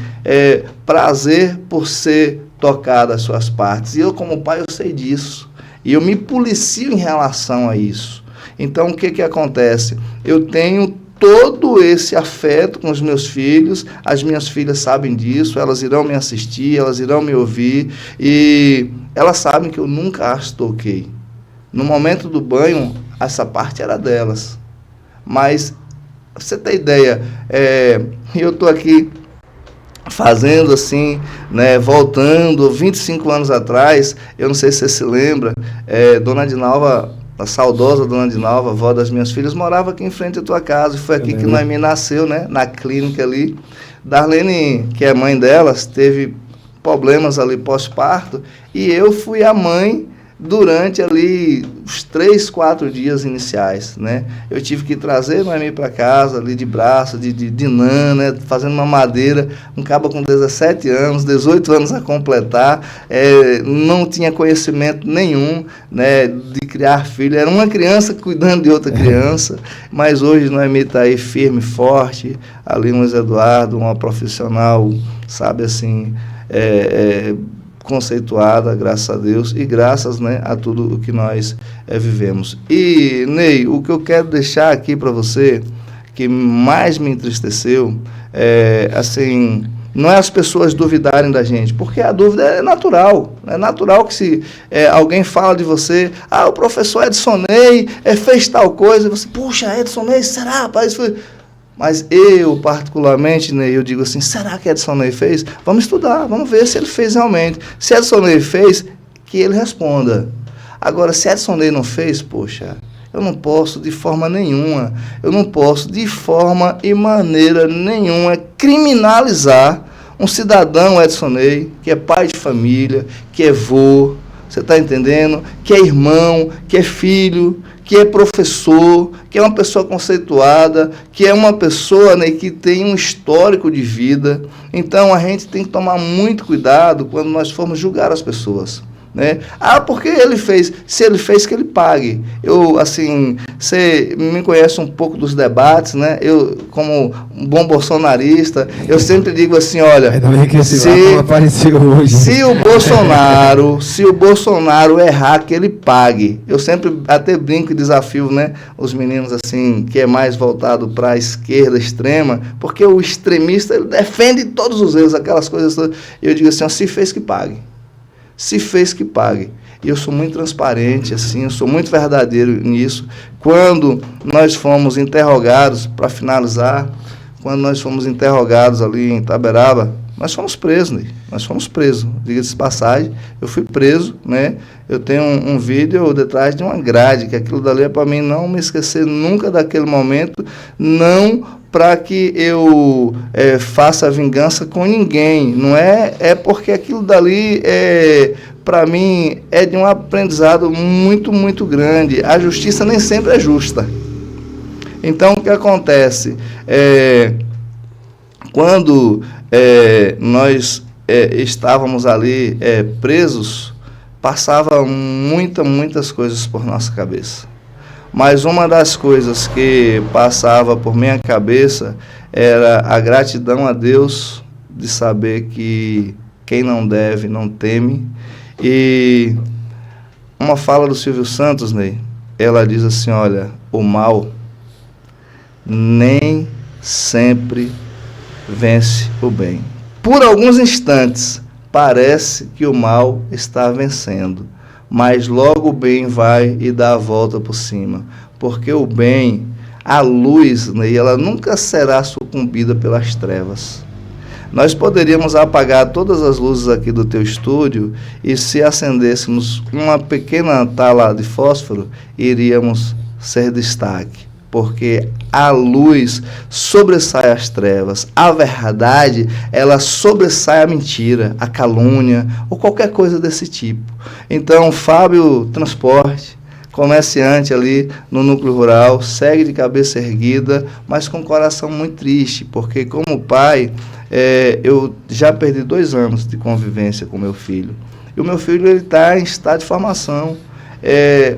prazer por ser tocadas as suas partes, e eu como pai eu sei disso, e eu me policio em relação a isso. Então o que acontece? Eu tenho todo esse afeto com os meus filhos, as minhas filhas sabem disso, elas irão me assistir, elas irão me ouvir, e elas sabem que eu nunca as toquei. No momento do banho, essa parte era delas. Mas, pra você ter ideia, eu estou aqui fazendo assim, né, voltando 25 anos atrás, eu não sei se você se lembra, Dona Dinalva, a saudosa Dona Dinalva, avó das minhas filhas, morava aqui em frente à tua casa, e foi aqui que Noemi nasceu, né, na clínica ali. Darlene, que é mãe delas, teve problemas ali pós-parto, e eu fui a mãe durante ali os 3, 4 dias iniciais, né? Eu tive que trazer Noemi para casa, ali de braço, de nã, né? Fazendo uma madeira, um cabo com 17 anos, 18 anos a completar, não tinha conhecimento nenhum, né, de criar filho, era uma criança cuidando de outra criança, mas hoje Noemi está aí firme, forte, ali Luiz Eduardo, uma profissional, sabe assim, conceituada, graças a Deus, e graças, né, a tudo o que nós vivemos. E, Ney, o que eu quero deixar aqui para você, que mais me entristeceu, assim, não é as pessoas duvidarem da gente, porque a dúvida é natural que se alguém fala de você, o professor Edson Ney fez tal coisa, e você, puxa, Edson Ney, será, rapaz, foi... Mas eu, particularmente, né, eu digo assim, será que Edson Ney fez? Vamos estudar, vamos ver se ele fez realmente. Se Edson Ney fez, que ele responda. Agora, se Edson Ney não fez, poxa, eu não posso de forma nenhuma, e maneira nenhuma criminalizar um cidadão Edson Ney, que é pai de família, que é vô, você está entendendo? Que é irmão, que é filho, que é professor, que é uma pessoa conceituada, que é uma pessoa, né, que tem um histórico de vida. Então, a gente tem que tomar muito cuidado quando nós formos julgar as pessoas, né? Porque ele fez, se ele fez, que ele pague. Eu, assim, você me conhece um pouco dos debates, né? Eu, como um bom bolsonarista, eu sempre digo assim, olha, se o Bolsonaro errar, que ele pague. Eu sempre até brinco e desafio, né, os meninos assim, que é mais voltado para a esquerda extrema, porque o extremista, ele defende todos os erros, aquelas coisas todas. Eu digo assim, se fez, que pague. Se fez, que pague. E eu sou muito transparente, assim, eu sou muito verdadeiro nisso. Quando nós fomos interrogados, para finalizar, quando nós fomos interrogados ali em Itaberaba, nós fomos presos, né? Nós fomos presos. Diga-se de passagem, eu fui preso, né? Eu tenho um vídeo detrás de uma grade, que aquilo dali é para mim não me esquecer nunca daquele momento, não para que eu faça vingança com ninguém, não é porque aquilo dali, para mim, é de um aprendizado muito, muito grande. A justiça nem sempre é justa. Então, o que acontece? Quando nós estávamos ali presos, passavam muitas coisas por nossa cabeça. mas uma das coisas que passava por minha cabeça era a gratidão a Deus de saber que quem não deve, não teme. E uma fala do Silvio Santos, Ney, ela diz assim, olha, o mal nem sempre vence o bem. Por alguns instantes, parece que o mal está vencendo, mas logo o bem vai e dá a volta por cima, porque o bem, a luz, Ney, ela nunca será sucumbida pelas trevas. Nós poderíamos apagar todas as luzes aqui do teu estúdio e se acendêssemos uma pequena tala de fósforo, iríamos ser destaque, porque a luz sobressai as trevas, a verdade, ela sobressai a mentira, a calúnia, ou qualquer coisa desse tipo. Então, Fábio Transporte, comerciante ali no núcleo rural, segue de cabeça erguida, mas com o coração muito triste, porque como pai, eu já perdi 2 anos de convivência com meu filho. E o meu filho está em estado de formação.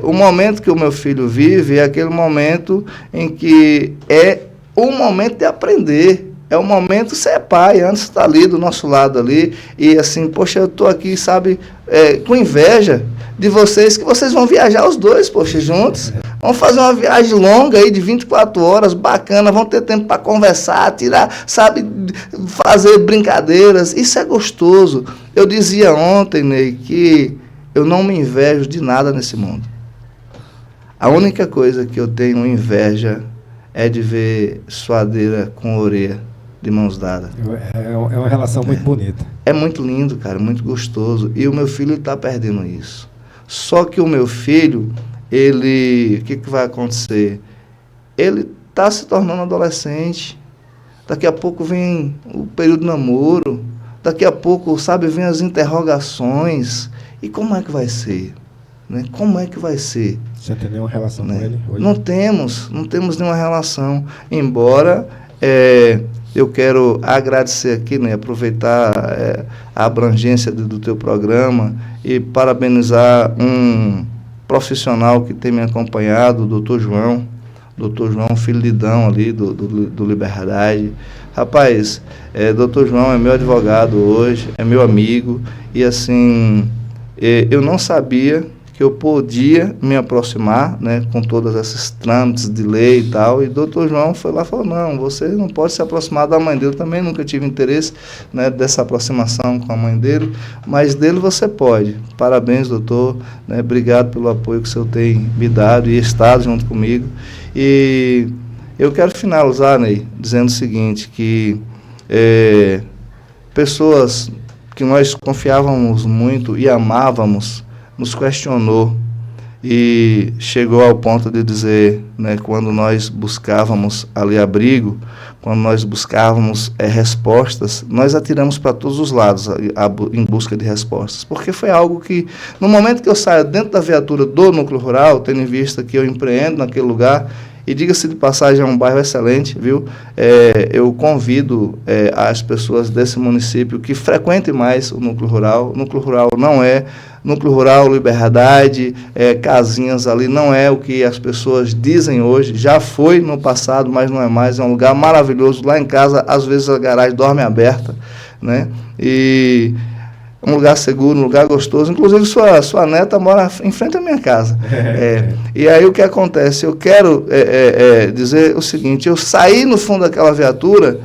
O momento que o meu filho vive é aquele momento em que é o momento de aprender. É o momento de ser pai, antes está ali do nosso lado ali, e assim, poxa, eu estou aqui, sabe, com inveja de vocês, que vocês vão viajar os dois, poxa, juntos. Vão fazer uma viagem longa aí de 24 horas, bacana, vão ter tempo para conversar, tirar, sabe, fazer brincadeiras. Isso é gostoso. Eu dizia ontem, Ney, que eu não me invejo de nada nesse mundo. A única coisa que eu tenho inveja é de ver suadeira com orelha, de mãos dadas.
É uma relação muito bonita.
É muito lindo, cara, muito gostoso. E o meu filho está perdendo isso. Só que o meu filho, o que vai acontecer? Ele está se tornando adolescente. Daqui a pouco vem o período de namoro. Daqui a pouco, sabe, vem as interrogações. E como é que vai ser? Né? Como é que vai ser?
Você tem nenhuma relação com ele hoje?
Não temos nenhuma relação. Embora eu quero agradecer aqui, né, aproveitar a abrangência do teu programa e parabenizar um profissional que tem me acompanhado, o Dr. João, filho de Dão ali, do Liberdade. Rapaz, Dr. João é meu advogado hoje, é meu amigo, e assim, eu não sabia que eu podia me aproximar, né, com todos esses trâmites de lei e tal, e o doutor João foi lá e falou, não, você não pode se aproximar da mãe dele. Eu também nunca tive interesse, né, dessa aproximação com a mãe dele, mas dele você pode. Parabéns, doutor, né, obrigado pelo apoio que o senhor tem me dado e estado junto comigo. E eu quero finalizar, Ney, dizendo o seguinte, que pessoas que nós confiávamos muito e amávamos, nos questionou e chegou ao ponto de dizer, né, quando nós buscávamos ali abrigo, quando nós buscávamos respostas, nós atiramos para todos os lados em busca de respostas, porque foi algo que, no momento que eu saio dentro da viatura do núcleo rural, tendo em vista que eu empreendo naquele lugar, e diga-se de passagem, é um bairro excelente, viu? Eu convido as pessoas desse município que frequentem mais o núcleo rural. O núcleo rural não é núcleo rural, Liberdade, casinhas ali, não é o que as pessoas dizem hoje. Já foi no passado, mas não é mais. É um lugar maravilhoso. Lá em casa, às vezes a garagem dorme aberta, né? E um lugar seguro, um lugar gostoso. Inclusive, sua neta mora em frente à minha casa. E aí, o que acontece? Eu quero dizer o seguinte, eu saí no fundo daquela viatura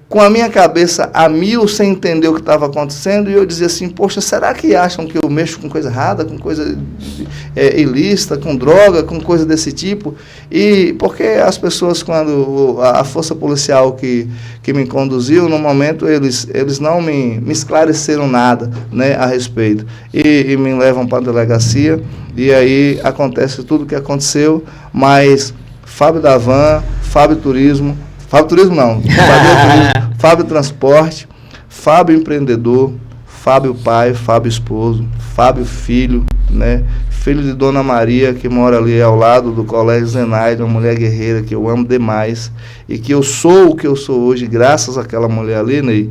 com a minha cabeça a mil, sem entender o que estava acontecendo, e eu dizia assim, poxa, será que acham que eu mexo com coisa errada, com coisa ilícita, com droga, com coisa desse tipo? E porque as pessoas, quando a força policial que me conduziu, no momento, eles não me esclareceram nada, né, a respeito, e me levam para a delegacia, e aí acontece tudo o que aconteceu, mas Fábio da Van, Fábio Turismo não, Fábio Transporte, Fábio Empreendedor, Fábio Pai, Fábio Esposo, Fábio Filho, né? Filho de Dona Maria, que mora ali ao lado do Colégio Zenaide, uma mulher guerreira que eu amo demais, e que eu sou o que eu sou hoje, graças àquela mulher ali, Ney,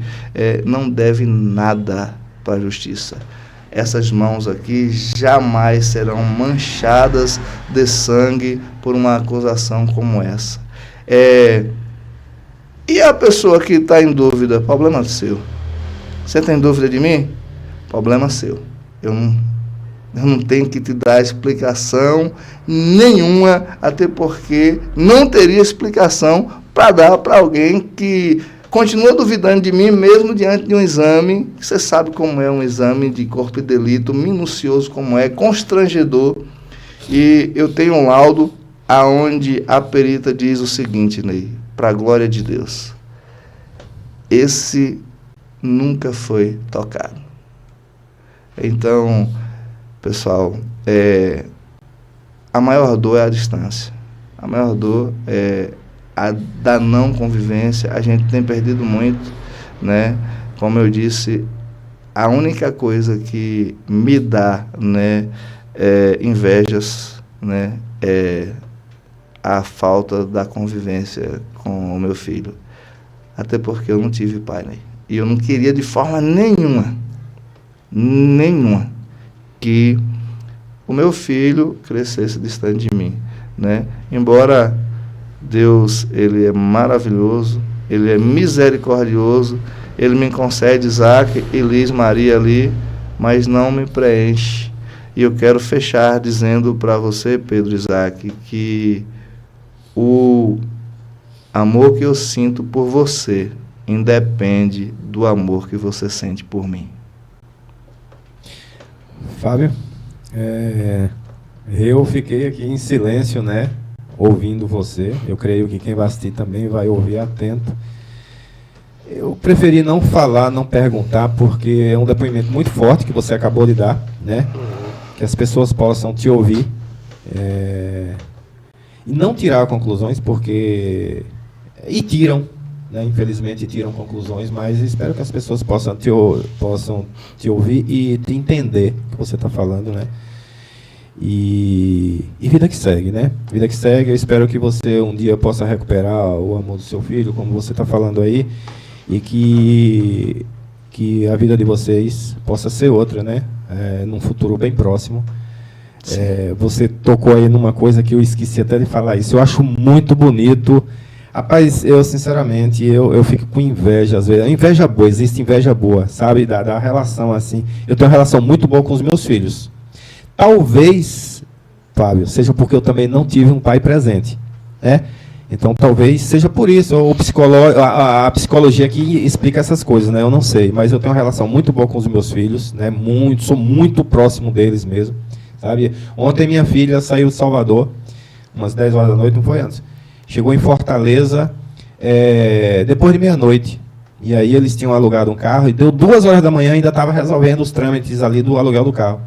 não deve nada para a justiça. essas mãos aqui jamais serão manchadas de sangue por uma acusação como essa. E a pessoa que está em dúvida, problema seu. Você tem dúvida de mim? Problema seu. Eu não tenho que te dar explicação nenhuma, até porque não teria explicação para dar para alguém que continua duvidando de mim, mesmo diante de um exame, que você sabe como é um exame de corpo e delito, minucioso como é, constrangedor. E eu tenho um laudo aonde a perita diz o seguinte, Ney, para a glória de Deus, esse nunca foi tocado. Então, pessoal, a maior dor é a distância. A maior dor é a da não convivência. A gente tem perdido muito, né? Como eu disse, a única coisa que me dá, né, invejas, né, é a falta da convivência com o meu filho. Até porque eu não tive pai, né? E eu não queria de forma nenhuma, que o meu filho crescesse distante de mim, né? Embora Deus, ele é maravilhoso, ele é misericordioso, ele me concede Isaac, Elis, Maria ali, mas não me preenche. E eu quero fechar dizendo para você, Pedro Isaac, que o amor que eu sinto por você independe do amor que você sente por mim.
Fábio, eu fiquei aqui em silêncio, né, ouvindo você. Eu creio que quem vai assistir também vai ouvir atento. Eu preferi não falar, não perguntar, porque é um depoimento muito forte que você acabou de dar, né, que as pessoas possam te ouvir e não tirar conclusões, porque... E tiram, né, infelizmente tiram conclusões, mas espero que as pessoas possam te ouvir e te entender o que você está falando, né? E vida que segue, né? Vida que segue. Eu espero que você um dia possa recuperar o amor do seu filho, como você está falando aí, e que a vida de vocês possa ser outra, né? Num futuro bem próximo. Você tocou aí numa coisa que eu esqueci até de falar isso. Eu acho muito bonito. Rapaz, eu sinceramente, eu fico com inveja às vezes. Inveja boa, existe inveja boa, sabe? Da relação assim. Eu tenho uma relação muito boa com os meus filhos. Talvez, Fábio, seja porque eu também não tive um pai presente, né? Então talvez seja por isso. A psicologia aqui explica essas coisas, né? Eu não sei, mas eu tenho uma relação muito boa com os meus filhos, né? Sou muito próximo deles mesmo, sabe? Ontem minha filha saiu de Salvador, umas 10 horas da noite, não foi antes. Chegou em Fortaleza depois de meia-noite. E aí eles tinham alugado um carro e deu 2 horas da manhã, ainda estava resolvendo os trâmites ali do aluguel do carro.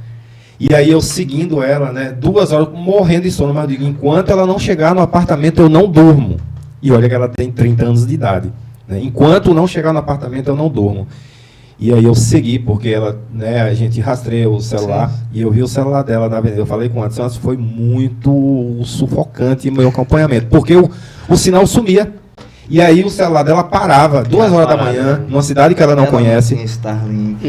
E aí eu seguindo ela, né, 2 horas, morrendo de sono, mas eu digo, enquanto ela não chegar no apartamento, eu não durmo. E olha que ela tem 30 anos de idade. Né? Enquanto não chegar no apartamento, eu não durmo. E aí eu segui, porque ela, né, a gente rastreia o celular. Sim. E eu vi o celular dela na avenida. Eu falei com ela, mas foi muito sufocante o meu acompanhamento, porque o sinal sumia. E aí o celular dela parava 2 horas da manhã, numa cidade que ela não conhece.
Starlink.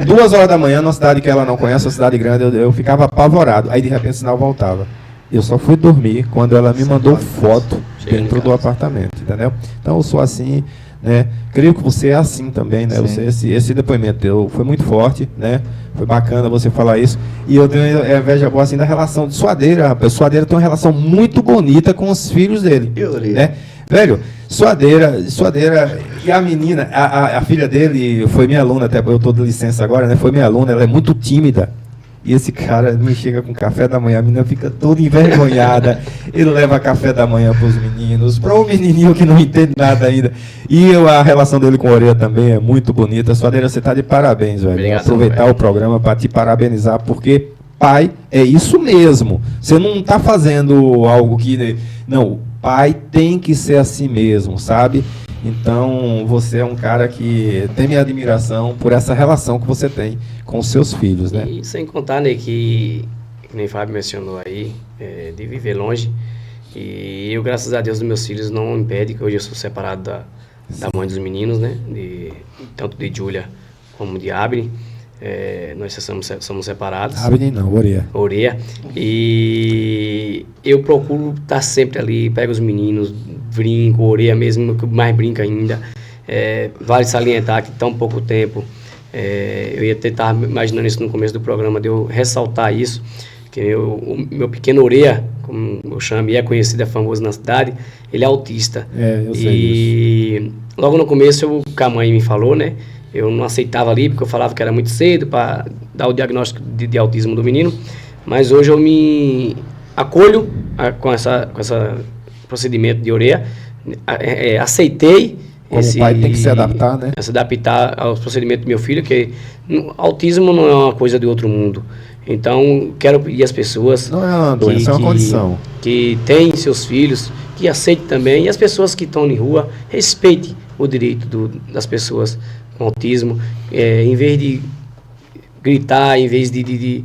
2 horas da manhã, numa cidade que ela não conhece, uma cidade grande, eu ficava apavorado. Aí de repente o sinal voltava. Eu só fui dormir quando ela me mandou foto dentro do apartamento, entendeu? Então eu sou assim, né? Creio que você é assim também, né? Você, esse depoimento foi muito forte, né? Foi bacana você falar isso. E eu tenho inveja boa assim da relação de Suadeira, rapaz. Suadeira tem uma relação muito bonita com os filhos dele. Né? Velho, Suadeira e a menina, a filha dele foi minha aluna, até eu estou de licença agora, né? Foi minha aluna, ela é muito tímida. E esse cara me chega com café da manhã, a menina fica toda envergonhada. Ele leva café da manhã para os meninos, para o menininho que não entende nada ainda. E a relação dele com a Orelha também é muito bonita. Suadeira, você está de parabéns, velho. Obrigado, aproveitar velho. O programa para te parabenizar, porque pai é isso mesmo. Você não está fazendo algo que... Não, pai tem que ser assim mesmo, sabe? Então, você é um cara que tem minha admiração por essa relação que você tem com os seus filhos, né?
E sem contar, né, que nem o Fábio mencionou aí, de viver longe. E eu, graças a Deus, os meus filhos não impedem que hoje eu sou separado da mãe dos meninos, né? Tanto de Júlia como de Abner. nós somos separados.
Abner não,
Oreia. E eu procuro estar sempre ali, pego os meninos, brinco, Oreia mesmo, que mais brinca ainda. Vale salientar que tão pouco tempo, eu ia tentar imaginando isso no começo do programa, de eu ressaltar isso, que o meu pequeno Oreia, como eu chamo, e é conhecido, é famoso na cidade, ele é autista.
Eu sei disso.
Logo no começo, o que a mãe me falou, né? Eu não aceitava ali, porque eu falava que era muito cedo para dar o diagnóstico de autismo do menino. Mas hoje eu me acolho com essa procedimento de Oreia. Aceitei.
Como pai tem que se adaptar, né?
Se adaptar aos procedimentos do meu filho, que autismo não é uma coisa de outro mundo. Então, quero pedir às pessoas...
Não é uma doença, é uma condição.
Que têm seus filhos, que aceitem também. E as pessoas que estão em rua, respeitem o direito das pessoas com autismo. Em vez de gritar, em vez de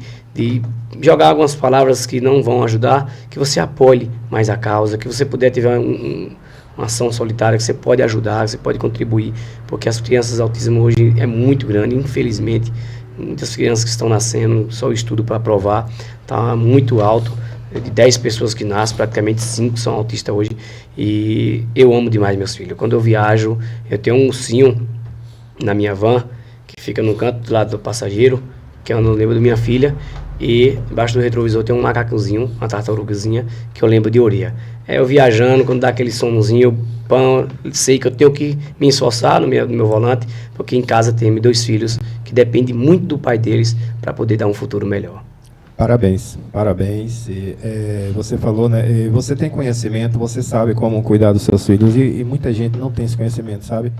jogar algumas palavras que não vão ajudar, que você apoie mais a causa, que você puder ter uma ação solitária, que você pode ajudar, que você pode contribuir, porque as crianças autismo hoje é muito grande, infelizmente. Muitas crianças que estão nascendo, só o estudo para provar, está muito alto. De 10 pessoas que nascem, praticamente 5 são autistas hoje. E eu amo demais meus filhos. Quando eu viajo, eu tenho um ursinho na minha van, que fica no canto do lado do passageiro, que eu não lembro da minha filha. E embaixo do retrovisor tem um macacozinho, uma tartarugazinha, que eu lembro de Oreia. Eu viajando, quando dá aquele somzinho, sei que eu tenho que me esforçar no meu volante, porque em casa tem 2 filhos que dependem muito do pai deles para poder dar um futuro melhor.
Parabéns. Você falou, né? Você tem conhecimento, você sabe como cuidar dos seus filhos e muita gente não tem esse conhecimento, sabe?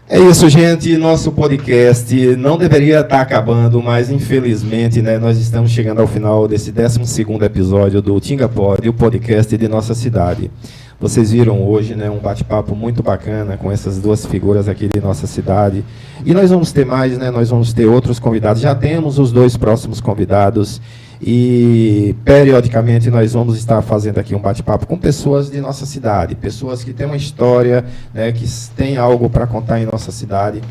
É isso, gente. Nosso podcast não deveria estar acabando, mas infelizmente, né, nós estamos chegando ao final desse 12º episódio do Tinga Pod, o podcast de nossa cidade. Vocês viram hoje, né, um bate-papo muito bacana com essas 2 figuras aqui de nossa cidade. E nós vamos ter mais, né? Nós vamos ter outros convidados. Já temos os 2 próximos convidados. E periodicamente nós vamos estar fazendo aqui um bate-papo com pessoas de nossa cidade, pessoas que têm uma história, né, que têm algo para contar em nossa cidade,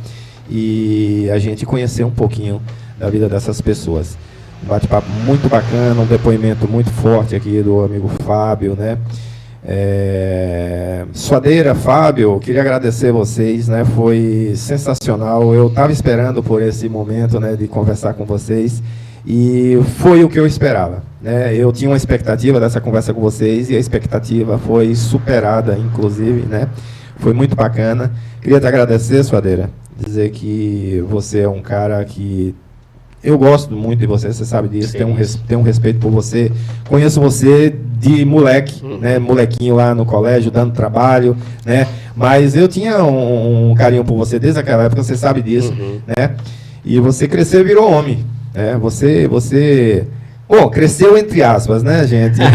e a gente conhecer um pouquinho da vida dessas pessoas. Um bate-papo muito bacana, um depoimento muito forte aqui do amigo Fábio, né? Suadeira, Fábio, queria agradecer vocês, né? Foi sensacional. Eu estava esperando por esse momento, né, de conversar com vocês. E foi o que eu esperava, né? Eu tinha uma expectativa dessa conversa com vocês e a expectativa foi superada, inclusive, né? Foi muito bacana. Queria te agradecer, Suadeira, dizer que você é um cara que eu gosto muito de você, você sabe disso, tenho um respeito por você. Conheço você de moleque, né? Molequinho lá no colégio, dando trabalho, né? Mas eu tinha um carinho por você desde aquela época, você sabe disso, né? E você cresceu e virou homem. Bom, cresceu entre aspas, né, gente? Né?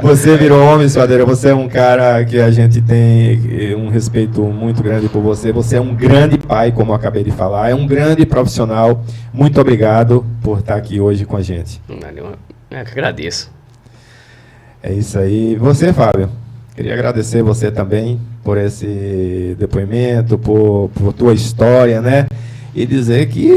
Você virou homem, Suadeira, você é um cara que a gente tem um respeito muito grande por você. Você é um grande pai, como eu acabei de falar, é um grande profissional. Muito obrigado por estar aqui hoje com a gente.
Valeu, eu que agradeço.
É isso aí. Você, Fábio, queria agradecer você também por esse depoimento, por tua história, né? E dizer que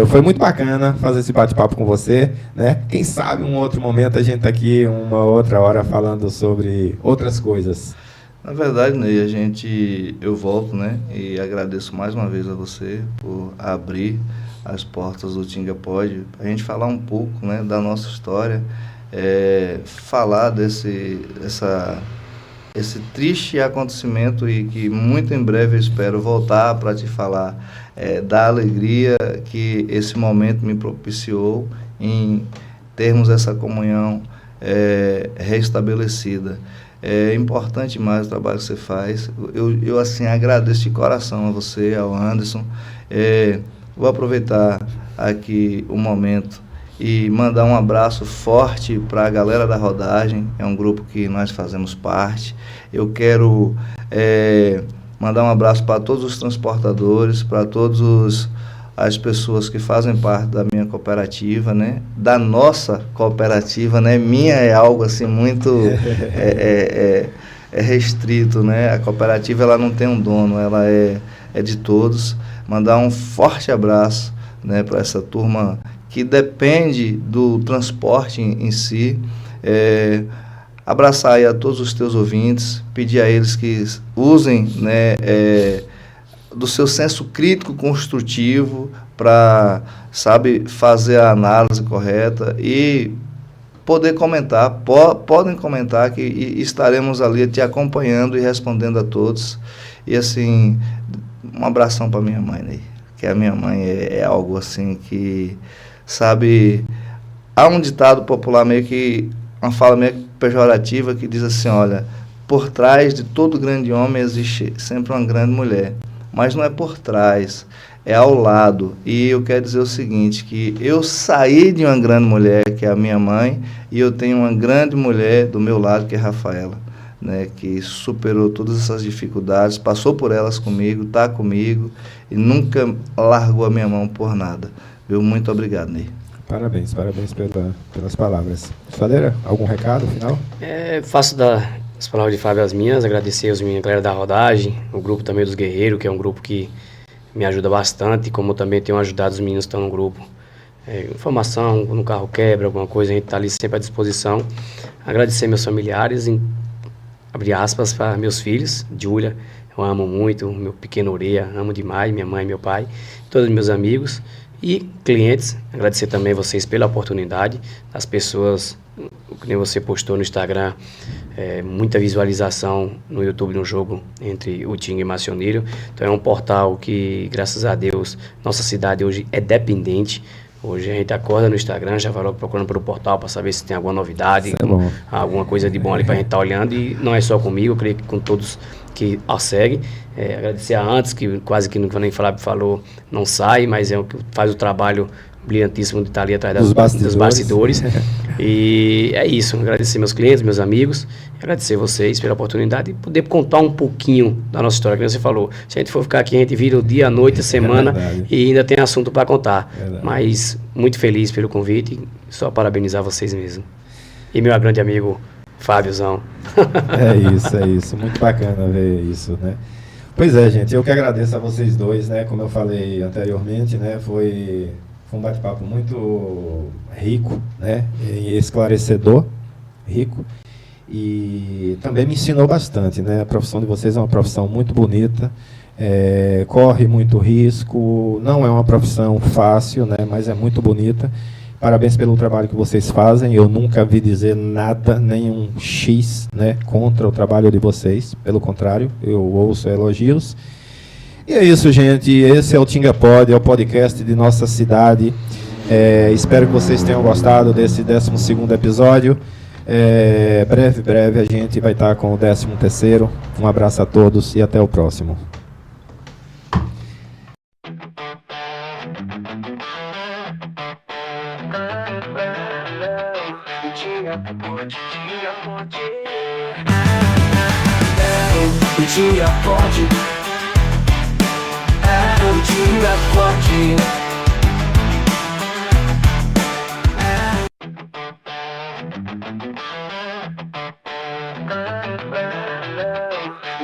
foi muito bacana fazer esse bate-papo com você, né? Quem sabe um outro momento a gente tá aqui uma outra hora falando sobre outras coisas.
Na verdade, Ney, eu volto, né? E agradeço mais uma vez a você por abrir as portas do Tinga Pod, a gente falar um pouco, né, da nossa história, falar desse triste acontecimento e que muito em breve eu espero voltar para te falar da alegria que esse momento me propiciou em termos essa comunhão restabelecida. É importante mais o trabalho que você faz. Eu assim, agradeço de coração a você, ao Anderson. Vou aproveitar aqui o momento e mandar um abraço forte para a galera da Rodagem, é um grupo que nós fazemos parte. Eu quero mandar um abraço para todos os transportadores, para todas as pessoas que fazem parte da minha cooperativa, né? Da nossa cooperativa, né? Minha é algo assim muito restrito, né? A cooperativa ela não tem um dono, ela é de todos, mandar um forte abraço, né, para essa turma que depende do transporte em si. Abraçar aí a todos os teus ouvintes, pedir a eles que usem, né, do seu senso crítico construtivo para, sabe, fazer a análise correta e poder comentar. Podem comentar que estaremos ali te acompanhando e respondendo a todos. E assim, um abração para minha mãe, né? Que a minha mãe é algo assim que, sabe, há um ditado popular meio que, uma fala meio pejorativa que diz assim, olha, por trás de todo grande homem existe sempre uma grande mulher, mas não é por trás, é ao lado. E eu quero dizer o seguinte, que eu saí de uma grande mulher, que é a minha mãe, e eu tenho uma grande mulher do meu lado, que é a Rafaela, né, que superou todas essas dificuldades, passou por elas comigo, está comigo, e nunca largou a minha mão por nada. Viu? Muito obrigado, Ney.
Parabéns pelas palavras. Faleira, algum recado final?
Faço das palavras de Fábio as minhas, agradecer aos meninos, galera da rodagem, o grupo também dos Guerreiros, que é um grupo que me ajuda bastante, como eu também tenho ajudado os meninos que estão no grupo. Informação, quando o carro quebra, alguma coisa, a gente está ali sempre à disposição. Agradecer meus familiares, abrir aspas, para meus filhos, Júlia, eu amo muito, meu pequeno Ureia, amo demais, minha mãe, meu pai, todos meus amigos. E clientes, agradecer também vocês pela oportunidade, as pessoas, que nem você postou no Instagram, muita visualização no YouTube no jogo entre o Tinga e Macioneiro. Então é um portal que, graças a Deus, nossa cidade hoje é dependente. Hoje a gente acorda no Instagram, já vai logo procurando pelo portal para saber se tem alguma novidade, alguma coisa de bom ali para a gente estar olhando. E não é só comigo, eu creio que com todos que a seguem. Agradecer a Antes, que quase que nem falou, não sai, mas é o que faz o trabalho brilhantíssimo de estar ali atrás dos bastidores. E é isso, agradecer meus clientes, meus amigos, agradecer vocês pela oportunidade de poder contar um pouquinho da nossa história, como você falou. Se a gente for ficar aqui, a gente vira o dia, a noite, a semana, e ainda tem assunto para contar. Mas muito feliz pelo convite, só parabenizar vocês mesmo. E meu grande amigo Fábiozão.
É isso, muito bacana ver isso, né? Pois é, gente, eu que agradeço a vocês dois, né? Como eu falei anteriormente, né? Foi um bate-papo muito rico, né? E esclarecedor, rico. E também me ensinou bastante, né? A profissão de vocês é uma profissão muito bonita, corre muito risco, não é uma profissão fácil, né? Mas é muito bonita. Parabéns pelo trabalho que vocês fazem. Eu nunca vi dizer nada, nenhum X, né, contra o trabalho de vocês. Pelo contrário, eu ouço elogios. E é isso, gente. Esse é o Tinga Pod, é o podcast de nossa cidade. Espero que vocês tenham gostado desse 12º episódio. Breve a gente vai estar com o 13º. Um abraço a todos e até o próximo.
Tinga Pod, o Tinga Pod. Tinga Pod, o Tinga Pod, o Tinga Pod.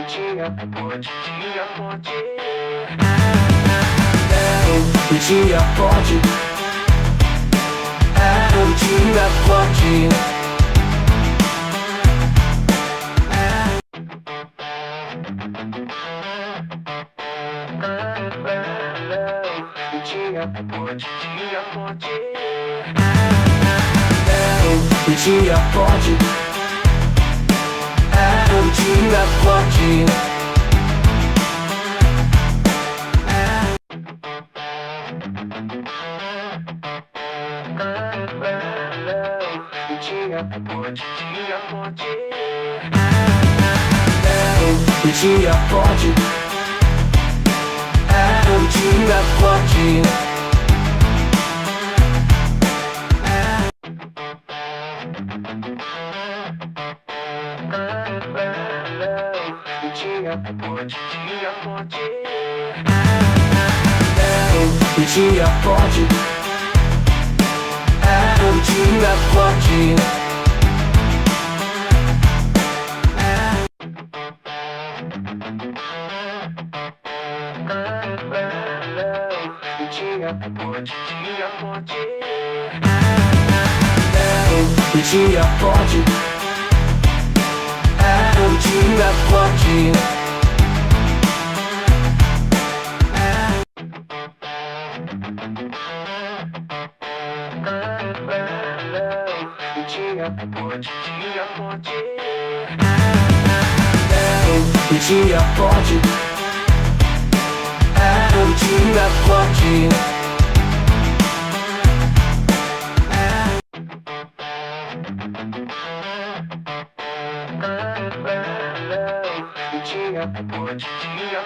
Tinga Pod, o Tinga Pod, o Tinga Pod. Tinga Pod, o Tinga Pod, o Tinga Pod. Tinga Pod, o Tinga Pod, o Tinga Pod. tinha forte. Eu tinha forte. Eu tinha forte. Eu tinha forte. Eu tinha forte. Eu tinha forte. Eu tinha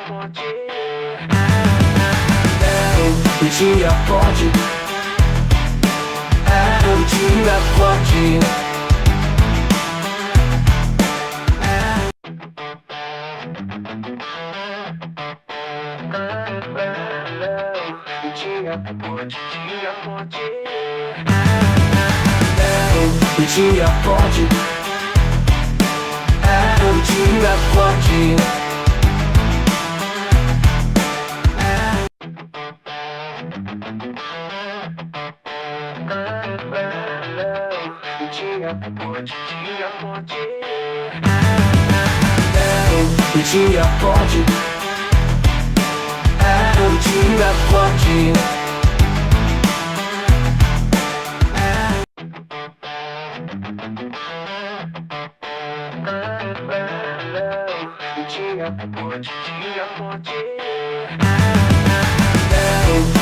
forte. Eu tinha forte. Eu tinha forte. Eu tinha forte. Eu tinha forte.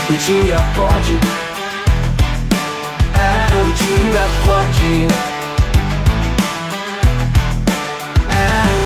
Eu tinha forte. Eu tinha forte.